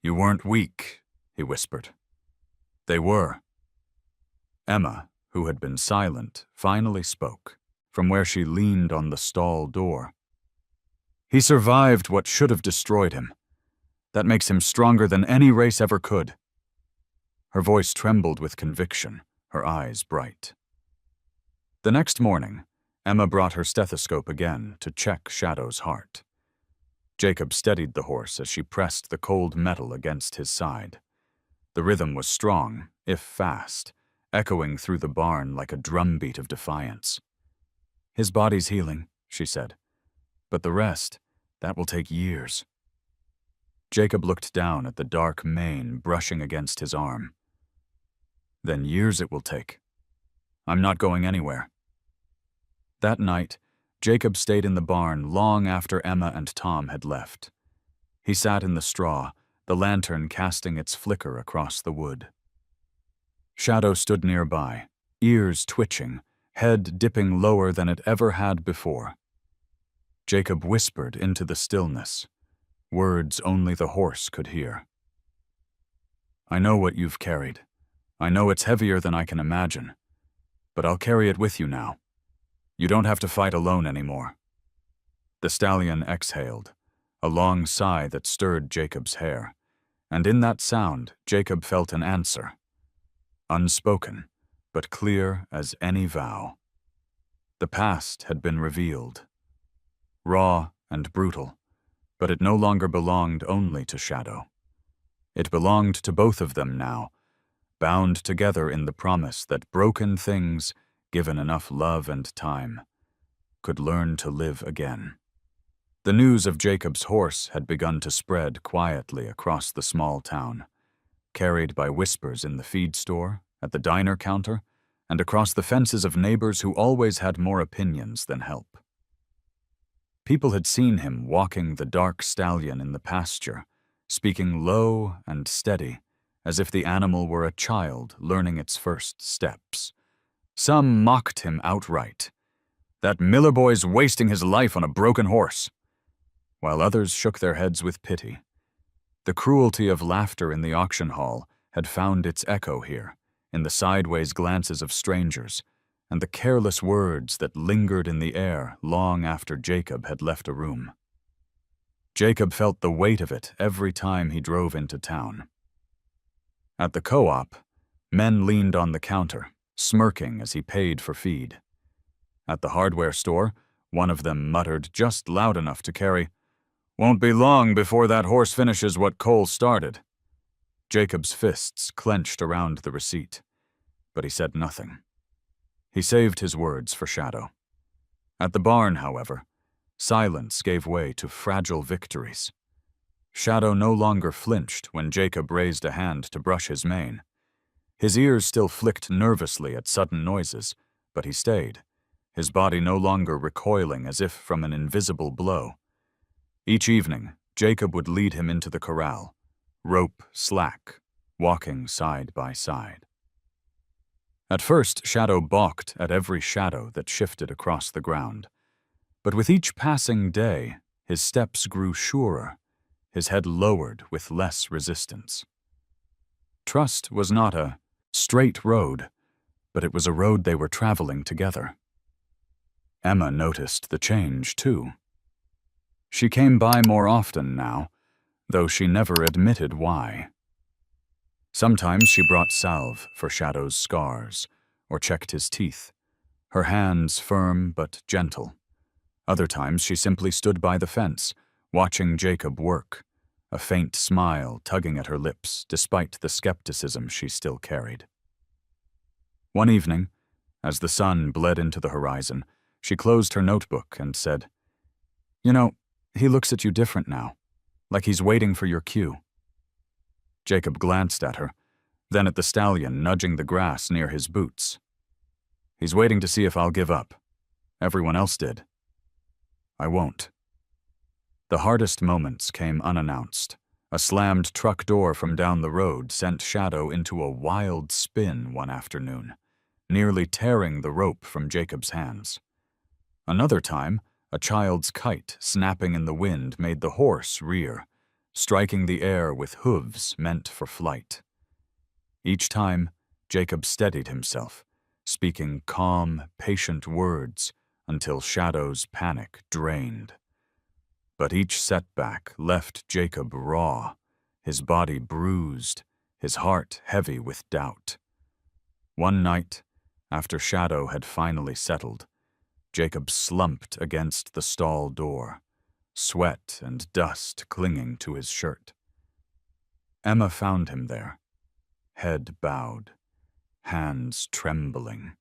You weren't weak, he whispered. They were. Emma, who had been silent, finally spoke, from where she leaned on the stall door. He survived what should have destroyed him. That makes him stronger than any race ever could. Her voice trembled with conviction, her eyes bright. The next morning, Emma brought her stethoscope again to check Shadow's heart. Jacob steadied the horse as she pressed the cold metal against his side. The rhythm was strong, if fast, echoing through the barn like a drumbeat of defiance. His body's healing, she said, but the rest, that will take years. Jacob looked down at the dark mane brushing against his arm. Then years it will take. I'm not going anywhere. That night, Jacob stayed in the barn long after Emma and Tom had left. He sat in the straw, the lantern casting its flicker across the wood. Shadow stood nearby, ears twitching, head dipping lower than it ever had before. Jacob whispered into the stillness, words only the horse could hear. I know what you've carried. I know it's heavier than I can imagine, but I'll carry it with you now. You don't have to fight alone anymore. The stallion exhaled, a long sigh that stirred Jacob's hair, and in that sound Jacob felt an answer, unspoken, but clear as any vow. The past had been revealed, raw and brutal, but it no longer belonged only to Shadow. It belonged to both of them now, bound together in the promise that broken things, given enough love and time, could learn to live again. The news of Jacob's horse had begun to spread quietly across the small town, carried by whispers in the feed store, at the diner counter, and across the fences of neighbors who always had more opinions than help. People had seen him walking the dark stallion in the pasture, speaking low and steady, as if the animal were a child learning its first steps. Some mocked him outright. That Miller boy's wasting his life on a broken horse. While others shook their heads with pity. The cruelty of laughter in the auction hall had found its echo here, in the sideways glances of strangers, and the careless words that lingered in the air long after Jacob had left a room. Jacob felt the weight of it every time he drove into town. At the co-op, men leaned on the counter, smirking as he paid for feed. At the hardware store, one of them muttered just loud enough to carry, "Won't be long before that horse finishes what Cole started." Jacob's fists clenched around the receipt, but he said nothing. He saved his words for Shadow. At the barn, however, silence gave way to fragile victories. Shadow no longer flinched when Jacob raised a hand to brush his mane. His ears still flicked nervously at sudden noises, but he stayed, his body no longer recoiling as if from an invisible blow. Each evening, Jacob would lead him into the corral, rope slack, walking side by side. At first, Shadow balked at every shadow that shifted across the ground. But with each passing day, his steps grew surer, his head lowered with less resistance. Trust was not a straight road, but it was a road they were traveling together. Emma noticed the change, too. She came by more often now, though she never admitted why. Sometimes she brought salve for Shadow's scars, or checked his teeth, her hands firm but gentle. Other times she simply stood by the fence, watching Jacob work, a faint smile tugging at her lips despite the skepticism she still carried. One evening, as the sun bled into the horizon, she closed her notebook and said, "You know, he looks at you different now, like he's waiting for your cue." Jacob glanced at her, then at the stallion nudging the grass near his boots. "He's waiting to see if I'll give up. Everyone else did. I won't." The hardest moments came unannounced. A slammed truck door from down the road sent Shadow into a wild spin one afternoon, nearly tearing the rope from Jacob's hands. Another time, a child's kite snapping in the wind made the horse rear, striking the air with hooves meant for flight. Each time, Jacob steadied himself, speaking calm, patient words until Shadow's panic drained. But each setback left Jacob raw, his body bruised, his heart heavy with doubt. One night, after Shadow had finally settled, Jacob slumped against the stall door, sweat and dust clinging to his shirt. Emma found him there, head bowed, hands trembling.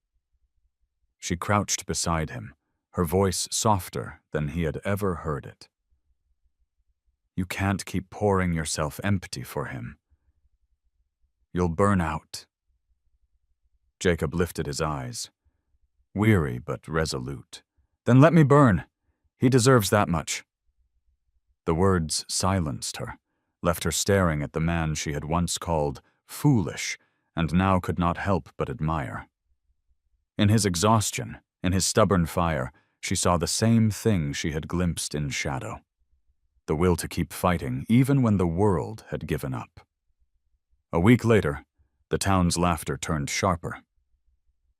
She crouched beside him, her voice softer than he had ever heard it. "You can't keep pouring yourself empty for him. You'll burn out." Jacob lifted his eyes, weary but resolute. "Then let me burn. He deserves that much." The words silenced her, left her staring at the man she had once called foolish and now could not help but admire. In his exhaustion, in his stubborn fire, she saw the same thing she had glimpsed in Shadow. The will to keep fighting even when the world had given up. A week later, the town's laughter turned sharper.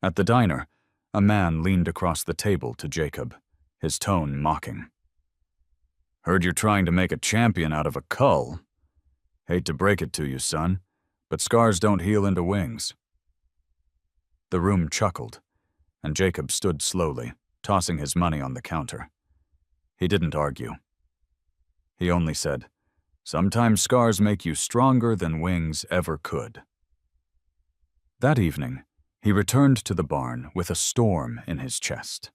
At the diner, a man leaned across the table to Jacob, his tone mocking. "Heard you're trying to make a champion out of a cull. Hate to break it to you, son, but scars don't heal into wings." The room chuckled, and Jacob stood slowly, tossing his money on the counter. He didn't argue. He only said, "Sometimes scars make you stronger than wings ever could." That evening, he returned to the barn with a storm in his chest.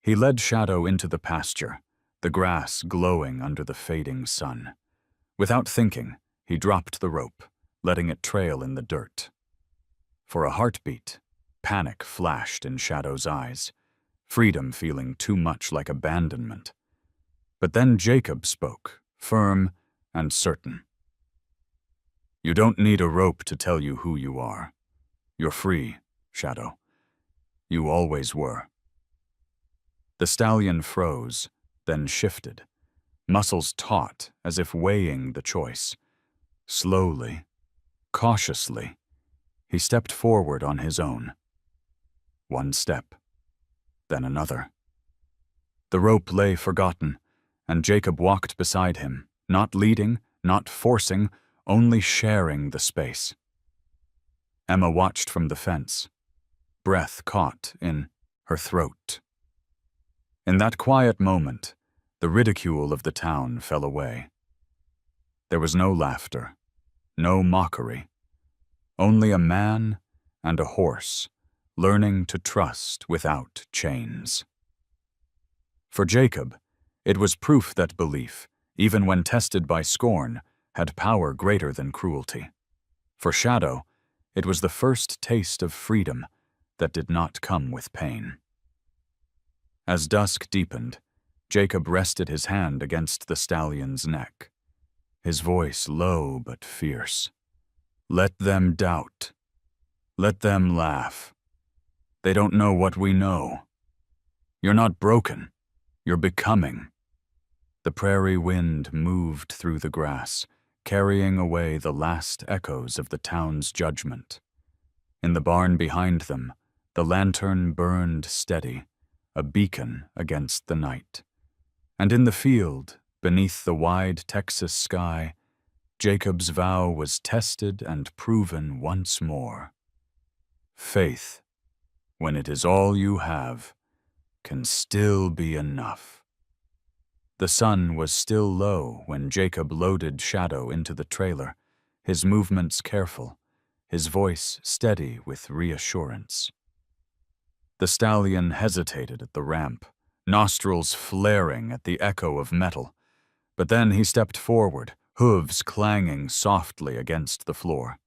He led Shadow into the pasture, the grass glowing under the fading sun. Without thinking, he dropped the rope, letting it trail in the dirt. For a heartbeat, panic flashed in Shadow's eyes, freedom feeling too much like abandonment. But then Jacob spoke, firm and certain. "You don't need a rope to tell you who you are. You're free, Shadow. You always were." The stallion froze, then shifted, muscles taut as if weighing the choice. Slowly, cautiously, he stepped forward on his own. One step, then another. The rope lay forgotten, and Jacob walked beside him, not leading, not forcing, only sharing the space. Emma watched from the fence, breath caught in her throat. In that quiet moment, the ridicule of the town fell away. There was no laughter, no mockery, only a man and a horse learning to trust without chains. For Jacob, it was proof that belief, even when tested by scorn, had power greater than cruelty. For Shadow, it was the first taste of freedom that did not come with pain. As dusk deepened, Jacob rested his hand against the stallion's neck. his voice low but fierce. Let them doubt. Let them laugh. They don't know what we know. You're not broken. You're becoming. The prairie wind moved through the grass, carrying away the last echoes of the town's judgment. In the barn behind them, the lantern burned steady, a beacon against the night. And in the field, beneath the wide Texas sky, Jacob's vow was tested and proven once more. Faith, when it is all you have, can still be enough. The sun was still low when Jacob loaded Shadow into the trailer, his movements careful, his voice steady with reassurance. The stallion hesitated at the ramp, nostrils flaring at the echo of metal, but then he stepped forward, hooves clanging softly against the floor.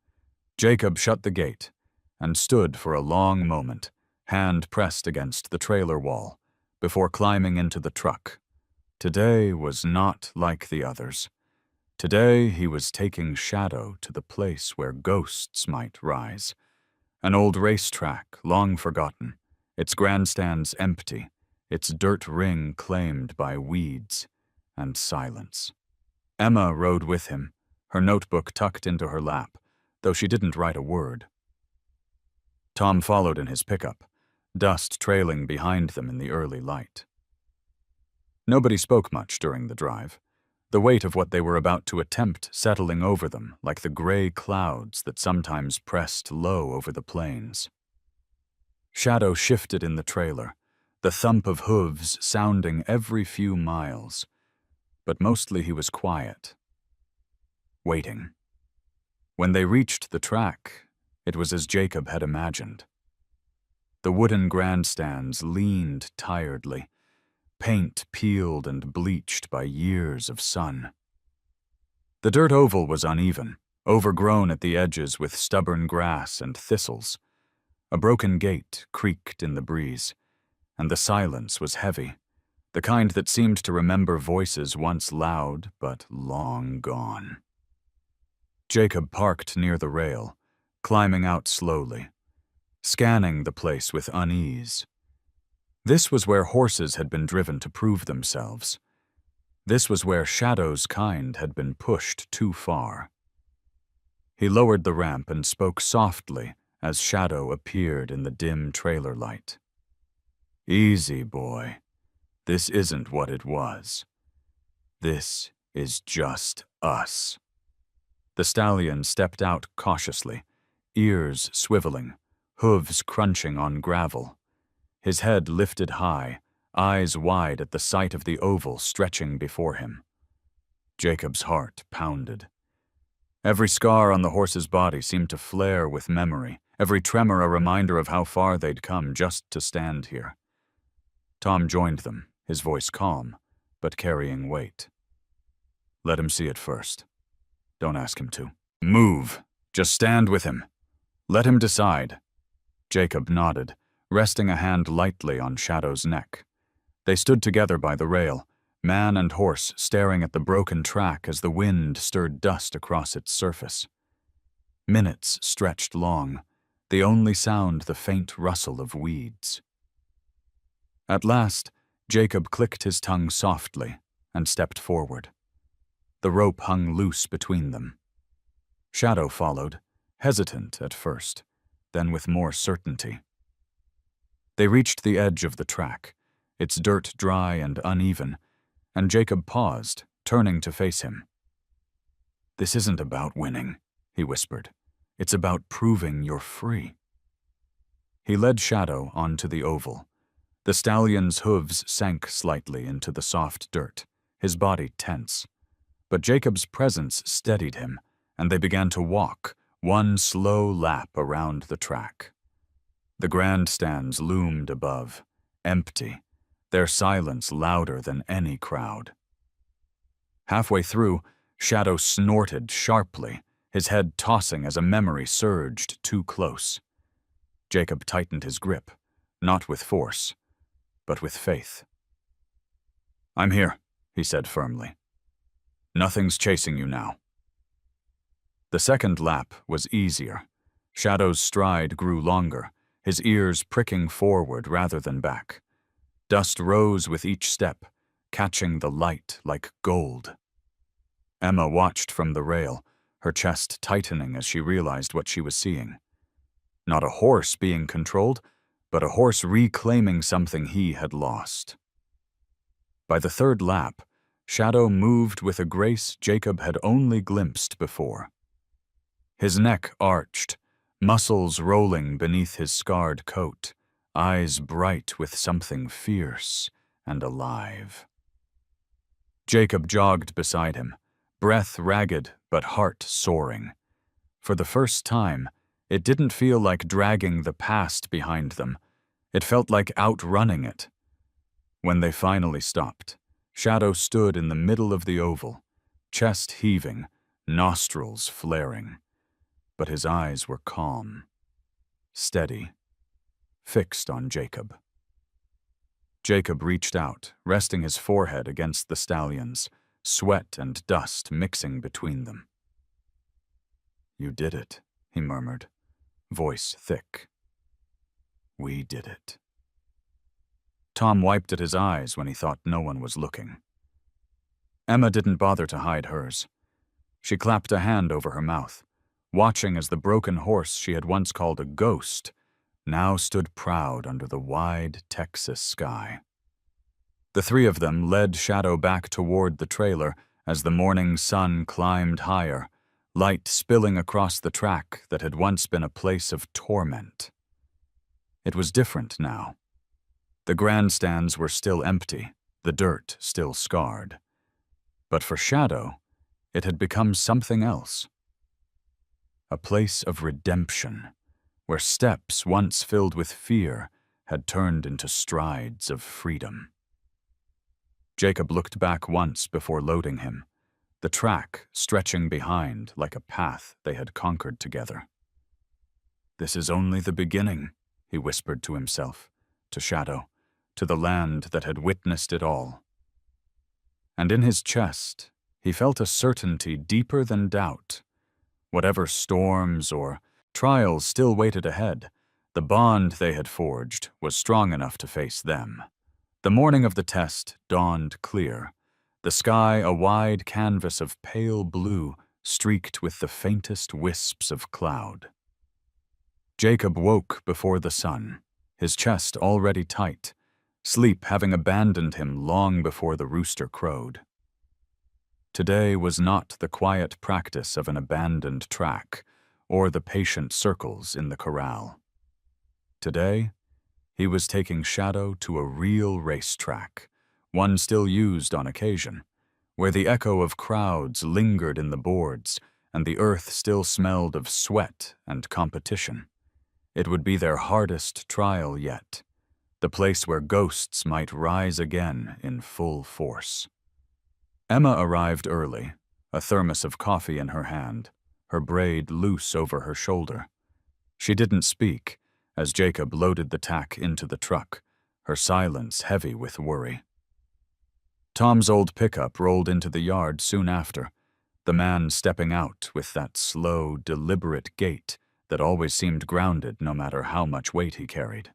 Jacob shut the gate and stood for a long moment, hand pressed against the trailer wall, before climbing into the truck. Today was not like the others. Today he was taking Shadow to the place where ghosts might rise. An old racetrack, long forgotten, its grandstands empty, its dirt ring claimed by weeds and silence. Emma rode with him, her notebook tucked into her lap, though she didn't write a word. Tom followed in his pickup, dust trailing behind them in the early light. Nobody spoke much during the drive, the weight of what they were about to attempt settling over them like the gray clouds that sometimes pressed low over the plains. Shadow shifted in the trailer, the thump of hooves sounding every few miles, but mostly he was quiet, waiting. When they reached the track, it was as Jacob had imagined. The wooden grandstands leaned tiredly, paint peeled and bleached by years of sun. The dirt oval was uneven, overgrown at the edges with stubborn grass and thistles. A broken gate creaked in the breeze, and the silence was heavy, the kind that seemed to remember voices once loud but long gone. Jacob parked near the rail, climbing out slowly, scanning the place with unease. This was where horses had been driven to prove themselves. This was where Shadow's kind had been pushed too far. He lowered the ramp and spoke softly as Shadow appeared in the dim trailer light. Easy, boy. This isn't what it was. This is just us. The stallion stepped out cautiously, ears swiveling, hooves crunching on gravel. His head lifted high, eyes wide at the sight of the oval stretching before him. Jacob's heart pounded. Every scar on the horse's body seemed to flare with memory, every tremor a reminder of how far they'd come just to stand here. Tom joined them, his voice calm, but carrying weight. Let him see it first. Don't ask him to. Move. Just stand with him. Let him decide. Jacob nodded, resting a hand lightly on Shadow's neck. They stood together by the rail, man and horse staring at the broken track as the wind stirred dust across its surface. Minutes stretched long, the only sound the faint rustle of weeds. At last, Jacob clicked his tongue softly and stepped forward. The rope hung loose between them. Shadow followed, hesitant at first, then with more certainty. They reached the edge of the track, its dirt dry and uneven, and Jacob paused, turning to face him. This isn't about winning, he whispered. It's about proving you're free. He led Shadow onto the oval. The stallion's hooves sank slightly into the soft dirt, his body tense. But Jacob's presence steadied him, and they began to walk, one slow lap around the track. The grandstands loomed above, empty, their silence louder than any crowd. Halfway through, Shadow snorted sharply, his head tossing as a memory surged too close. Jacob tightened his grip, not with force, but with faith. I'm here, he said firmly. Nothing's chasing you now. The second lap was easier. Shadow's stride grew longer, his ears pricking forward rather than back. Dust rose with each step, catching the light like gold. Emma watched from the rail, her chest tightening as she realized what she was seeing. Not a horse being controlled, but a horse reclaiming something he had lost. By the third lap, Shadow moved with a grace Jacob had only glimpsed before. His neck arched, muscles rolling beneath his scarred coat, eyes bright with something fierce and alive. Jacob jogged beside him, breath ragged but heart soaring. For the first time, it didn't feel like dragging the past behind them. It felt like outrunning it. When they finally stopped, Shadow stood in the middle of the oval, chest heaving, nostrils flaring. But his eyes were calm, steady, fixed on Jacob. Jacob reached out, resting his forehead against the stallion's, sweat and dust mixing between them. "You did it," he murmured, voice thick. "We did it." Tom wiped at his eyes when he thought no one was looking. Emma didn't bother to hide hers. She clapped a hand over her mouth, watching as the broken horse she had once called a ghost now stood proud under the wide Texas sky. The three of them led Shadow back toward the trailer as the morning sun climbed higher, light spilling across the track that had once been a place of torment. It was different now. The grandstands were still empty, the dirt still scarred. But for Shadow, it had become something else. A place of redemption, where steps once filled with fear had turned into strides of freedom. Jacob looked back once before loading him, the track stretching behind like a path they had conquered together. "This is only the beginning," he whispered to himself, to Shadow, to the land that had witnessed it all. And in his chest, he felt a certainty deeper than doubt. Whatever storms or trials still waited ahead, the bond they had forged was strong enough to face them. The morning of the test dawned clear, the sky a wide canvas of pale blue streaked with the faintest wisps of cloud. Jacob woke before the sun, his chest already tight, sleep having abandoned him long before the rooster crowed. Today was not the quiet practice of an abandoned track or the patient circles in the corral. Today, he was taking Shadow to a real racetrack, one still used on occasion, where the echo of crowds lingered in the boards and the earth still smelled of sweat and competition. It would be their hardest trial yet, the place where ghosts might rise again in full force. Emma arrived early, a thermos of coffee in her hand, her braid loose over her shoulder. She didn't speak as Jacob loaded the tack into the truck, her silence heavy with worry. Tom's old pickup rolled into the yard soon after, the man stepping out with that slow, deliberate gait that always seemed grounded no matter how much weight he carried.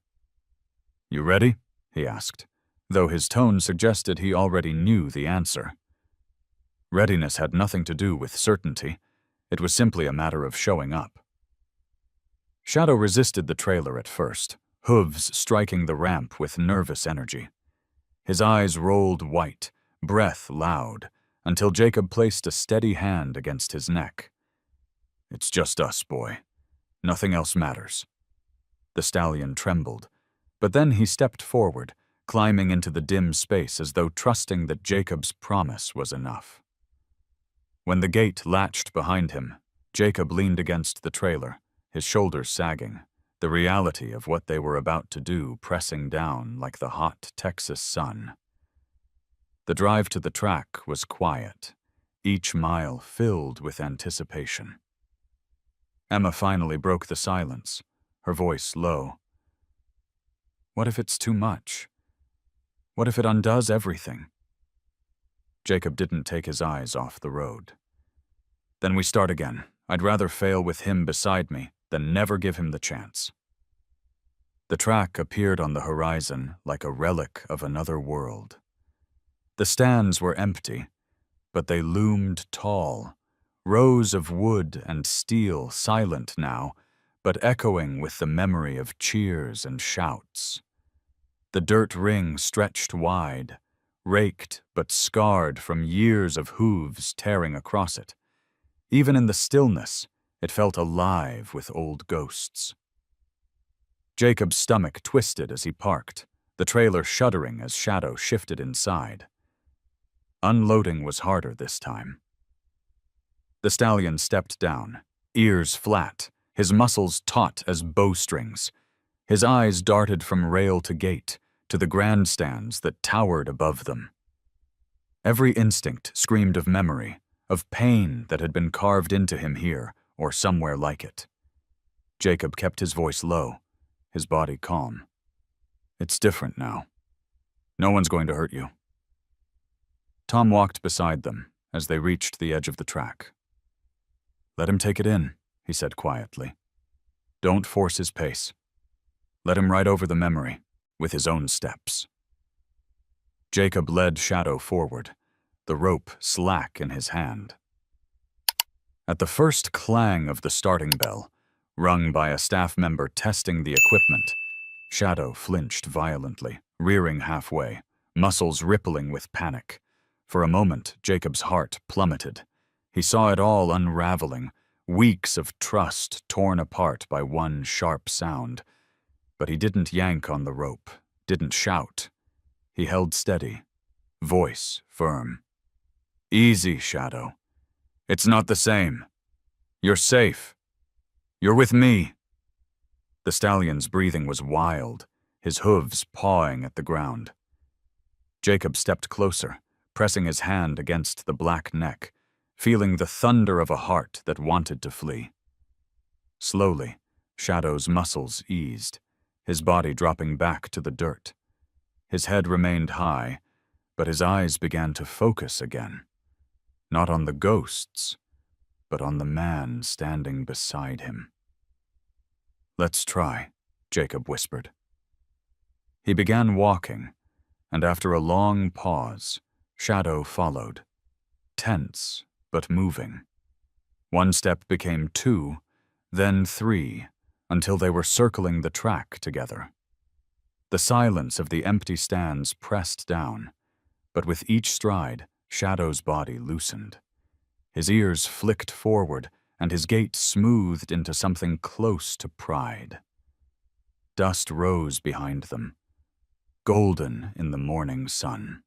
"You ready?" he asked, though his tone suggested he already knew the answer. Readiness had nothing to do with certainty. It was simply a matter of showing up. Shadow resisted the trailer at first, hooves striking the ramp with nervous energy. His eyes rolled white, breath loud, until Jacob placed a steady hand against his neck. "It's just us, boy. Nothing else matters." The stallion trembled, but then he stepped forward, climbing into the dim space as though trusting that Jacob's promise was enough. When the gate latched behind him, Jacob leaned against the trailer, his shoulders sagging, the reality of what they were about to do pressing down like the hot Texas sun. The drive to the track was quiet, each mile filled with anticipation. Emma finally broke the silence, her voice low. "What if it's too much? What if it undoes everything?" Jacob didn't take his eyes off the road. Then we start again. I'd rather fail with him beside me than never give him the chance. The track appeared on the horizon like a relic of another world. The stands were empty, but they loomed tall, rows of wood and steel, silent now, but echoing with the memory of cheers and shouts. The dirt ring stretched wide, raked but scarred from years of hooves tearing across it. Even in the stillness, it felt alive with old ghosts. Jacob's stomach twisted as he parked, the trailer shuddering as Shadow shifted inside. Unloading was harder this time. The stallion stepped down, ears flat, his muscles taut as bowstrings. His eyes darted from rail to gate, to the grandstands that towered above them. Every instinct screamed of memory, of pain that had been carved into him here or somewhere like it. Jacob kept his voice low, his body calm. It's different now. No one's going to hurt you. Tom walked beside them as they reached the edge of the track. Let him take it in, he said quietly. Don't force his pace. Let him ride over the memory with his own steps. Jacob led Shadow forward, the rope slack in his hand. At the first clang of the starting bell, rung by a staff member testing the equipment, Shadow flinched violently, rearing halfway, muscles rippling with panic. For a moment, Jacob's heart plummeted. He saw it all unraveling, weeks of trust torn apart by one sharp sound. But he didn't yank on the rope, didn't shout. He held steady, voice firm. Easy, Shadow. It's not the same. You're safe. You're with me. The stallion's breathing was wild, his hooves pawing at the ground. Jacob stepped closer, pressing his hand against the black neck, feeling the thunder of a heart that wanted to flee. Slowly, Shadow's muscles eased, his body dropping back to the dirt. His head remained high, but his eyes began to focus again. Not on the ghosts, but on the man standing beside him. Let's try, Jacob whispered. He began walking, and after a long pause, Shadow followed, tense but moving. One step became 2, then 3, until they were circling the track together. The silence of the empty stands pressed down, but with each stride, Shadow's body loosened. His ears flicked forward, and his gait smoothed into something close to pride. Dust rose behind them, golden in the morning sun.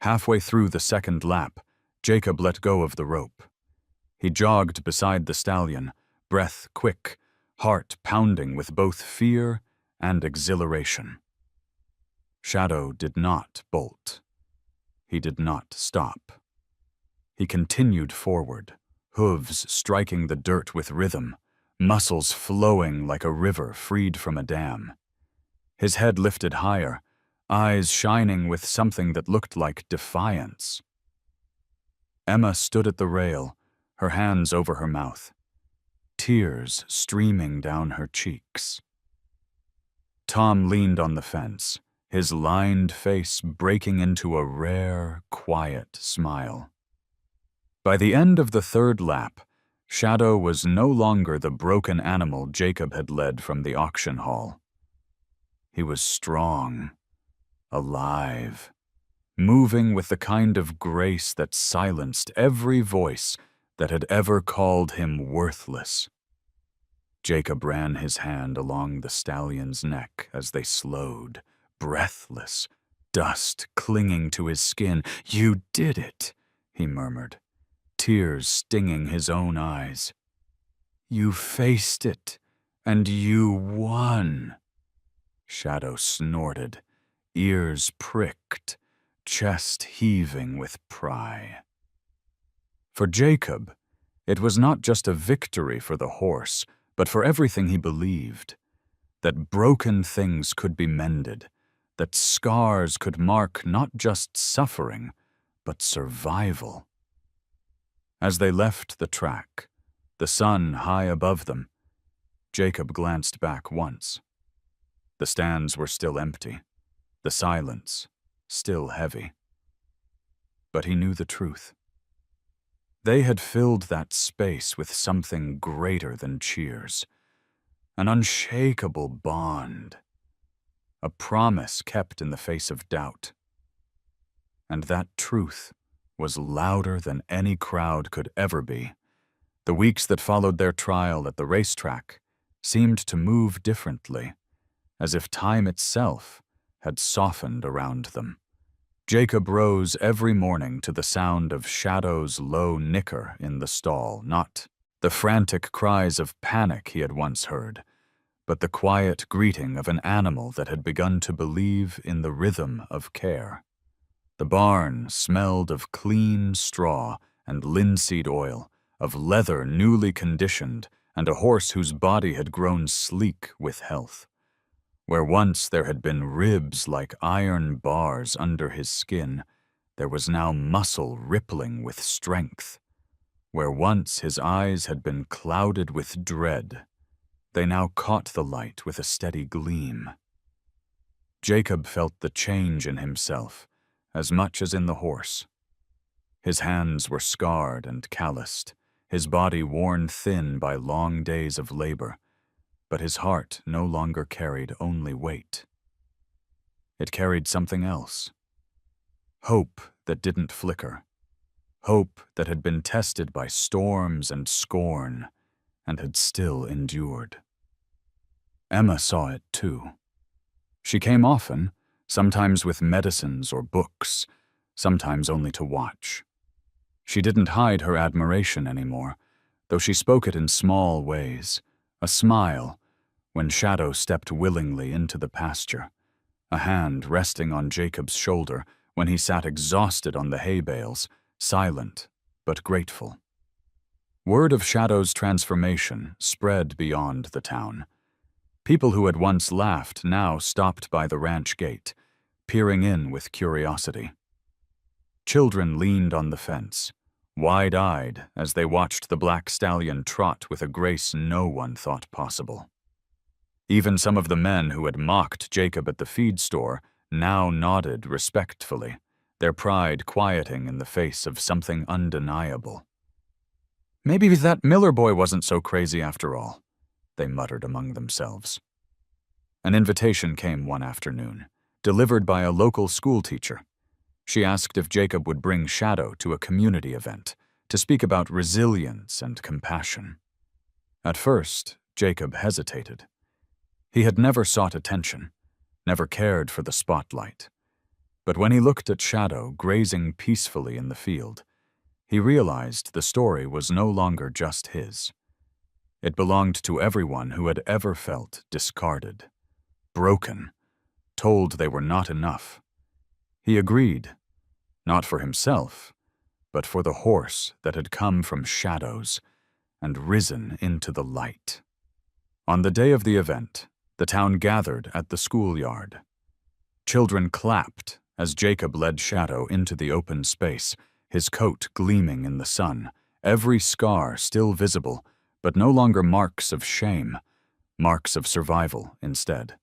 Halfway through the second lap, Jacob let go of the rope. He jogged beside the stallion, breath quick, heart pounding with both fear and exhilaration. Shadow did not bolt. He did not stop. He continued forward, hooves striking the dirt with rhythm, muscles flowing like a river freed from a dam. His head lifted higher, eyes shining with something that looked like defiance. Emma stood at the rail, her hands over her mouth, tears streaming down her cheeks. Tom leaned on the fence, his lined face breaking into a rare, quiet smile. By the end of the third lap, Shadow was no longer the broken animal Jacob had led from the auction hall. He was strong, alive, moving with the kind of grace that silenced every voice that had ever called him worthless. Jacob ran his hand along the stallion's neck as they slowed, breathless, dust clinging to his skin. "You did it," he murmured, tears stinging his own eyes. "You faced it, and you won." Shadow snorted, ears pricked, chest heaving with pride. For Jacob, it was not just a victory for the horse, but for everything he believed. That broken things could be mended, that scars could mark not just suffering, but survival. As they left the track, the sun high above them, Jacob glanced back once. The stands were still empty, the silence still heavy. But he knew the truth. They had filled that space with something greater than cheers, an unshakable bond, a promise kept in the face of doubt. And that truth was louder than any crowd could ever be. The weeks that followed their trial at the racetrack seemed to move differently, as if time itself had softened around them. Jacob rose every morning to the sound of Shadow's low nicker in the stall, not the frantic cries of panic he had once heard, but the quiet greeting of an animal that had begun to believe in the rhythm of care. The barn smelled of clean straw and linseed oil, of leather newly conditioned, and a horse whose body had grown sleek with health. Where once there had been ribs like iron bars under his skin, there was now muscle rippling with strength. Where once his eyes had been clouded with dread, they now caught the light with a steady gleam. Jacob felt the change in himself as much as in the horse. His hands were scarred and calloused, his body worn thin by long days of labor, but his heart no longer carried only weight. It carried something else. Hope that didn't flicker. Hope that had been tested by storms and scorn and had still endured. Emma saw it too. She came often, sometimes with medicines or books, sometimes only to watch. She didn't hide her admiration anymore, though she spoke it in small ways, a smile when Shadow stepped willingly into the pasture, a hand resting on Jacob's shoulder when he sat exhausted on the hay bales, silent but grateful. Word of Shadow's transformation spread beyond the town. People who had once laughed now stopped by the ranch gate, peering in with curiosity. Children leaned on the fence, wide-eyed as they watched the black stallion trot with a grace no one thought possible. Even some of the men who had mocked Jacob at the feed store now nodded respectfully, their pride quieting in the face of something undeniable. "Maybe that Miller boy wasn't so crazy after all," they muttered among themselves. An invitation came one afternoon, delivered by a local schoolteacher. She asked if Jacob would bring Shadow to a community event to speak about resilience and compassion. At first, Jacob hesitated. He had never sought attention, never cared for the spotlight. But when he looked at Shadow grazing peacefully in the field, he realized the story was no longer just his. It belonged to everyone who had ever felt discarded, broken, told they were not enough. He agreed, not for himself, but for the horse that had come from shadows and risen into the light. On the day of the event, the town gathered at the schoolyard. Children clapped as Jacob led Shadow into the open space, his coat gleaming in the sun, every scar still visible, but no longer marks of shame, marks of survival instead.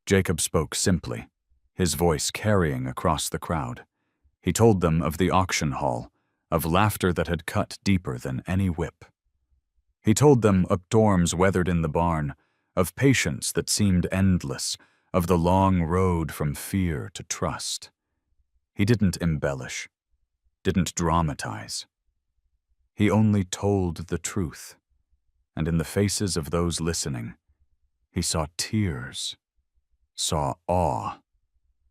Jacob spoke simply, his voice carrying across the crowd. He told them of the auction hall, of laughter that had cut deeper than any whip. He told them of storms weathered in the barn, of patience that seemed endless, of the long road from fear to trust. He didn't embellish, didn't dramatize. He only told the truth, and in the faces of those listening, he saw tears, saw awe,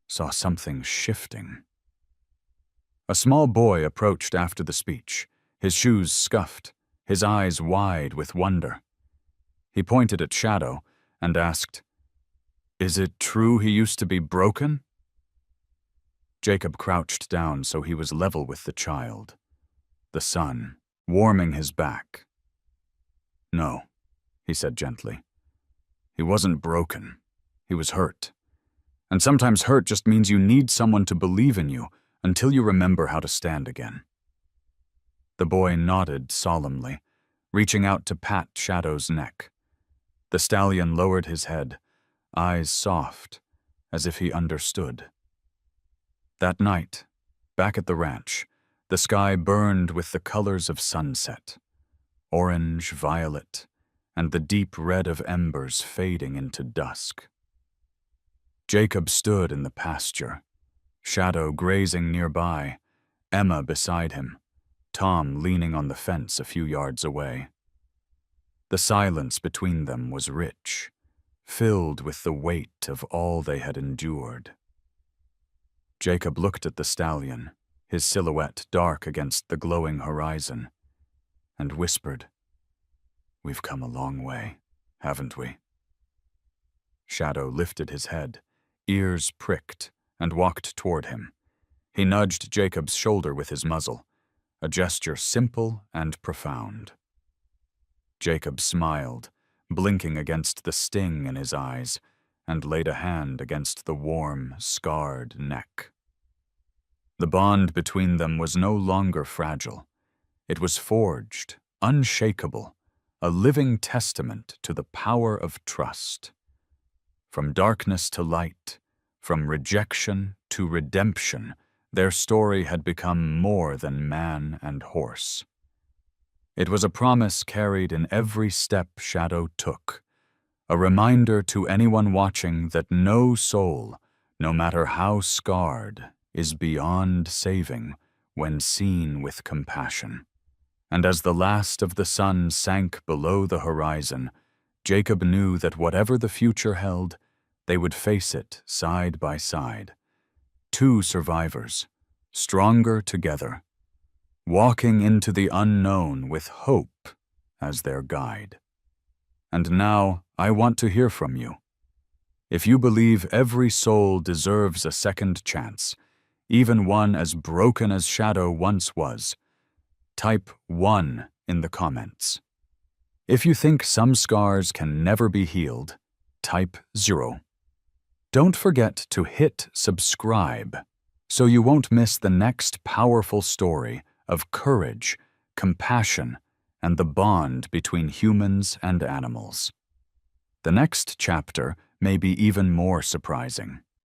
saw something shifting. A small boy approached after the speech, his shoes scuffed, his eyes wide with wonder. He pointed at Shadow and asked, "Is it true he used to be broken?" Jacob crouched down so he was level with the child, the sun warming his back. "No," he said gently. "He wasn't broken. He was hurt. And sometimes hurt just means you need someone to believe in you, until you remember how to stand again." The boy nodded solemnly, reaching out to pat Shadow's neck. The stallion lowered his head, eyes soft, as if he understood. That night, back at the ranch, the sky burned with the colors of sunset, orange, violet, and the deep red of embers fading into dusk. Jacob stood in the pasture, Shadow grazing nearby, Emma beside him, Tom leaning on the fence a few yards away. The silence between them was rich, filled with the weight of all they had endured. Jacob looked at the stallion, his silhouette dark against the glowing horizon, and whispered, "We've come a long way, haven't we?" Shadow lifted his head, ears pricked, and walked toward him. He nudged Jacob's shoulder with his muzzle, a gesture simple and profound. Jacob smiled, blinking against the sting in his eyes, and laid a hand against the warm, scarred neck. The bond between them was no longer fragile. It was forged, unshakable, a living testament to the power of trust. From darkness to light, from rejection to redemption, their story had become more than man and horse. It was a promise carried in every step Shadow took, a reminder to anyone watching that no soul, no matter how scarred, is beyond saving when seen with compassion. And as the last of the sun sank below the horizon, Jacob knew that whatever the future held, they would face it side by side. Two survivors, stronger together, walking into the unknown with hope as their guide. And now, I want to hear from you. If you believe every soul deserves a second chance, even one as broken as Shadow once was, type 1 in the comments. If you think some scars can never be healed, type 0. Don't forget to hit subscribe so you won't miss the next powerful story of courage, compassion, and the bond between humans and animals. The next chapter may be even more surprising.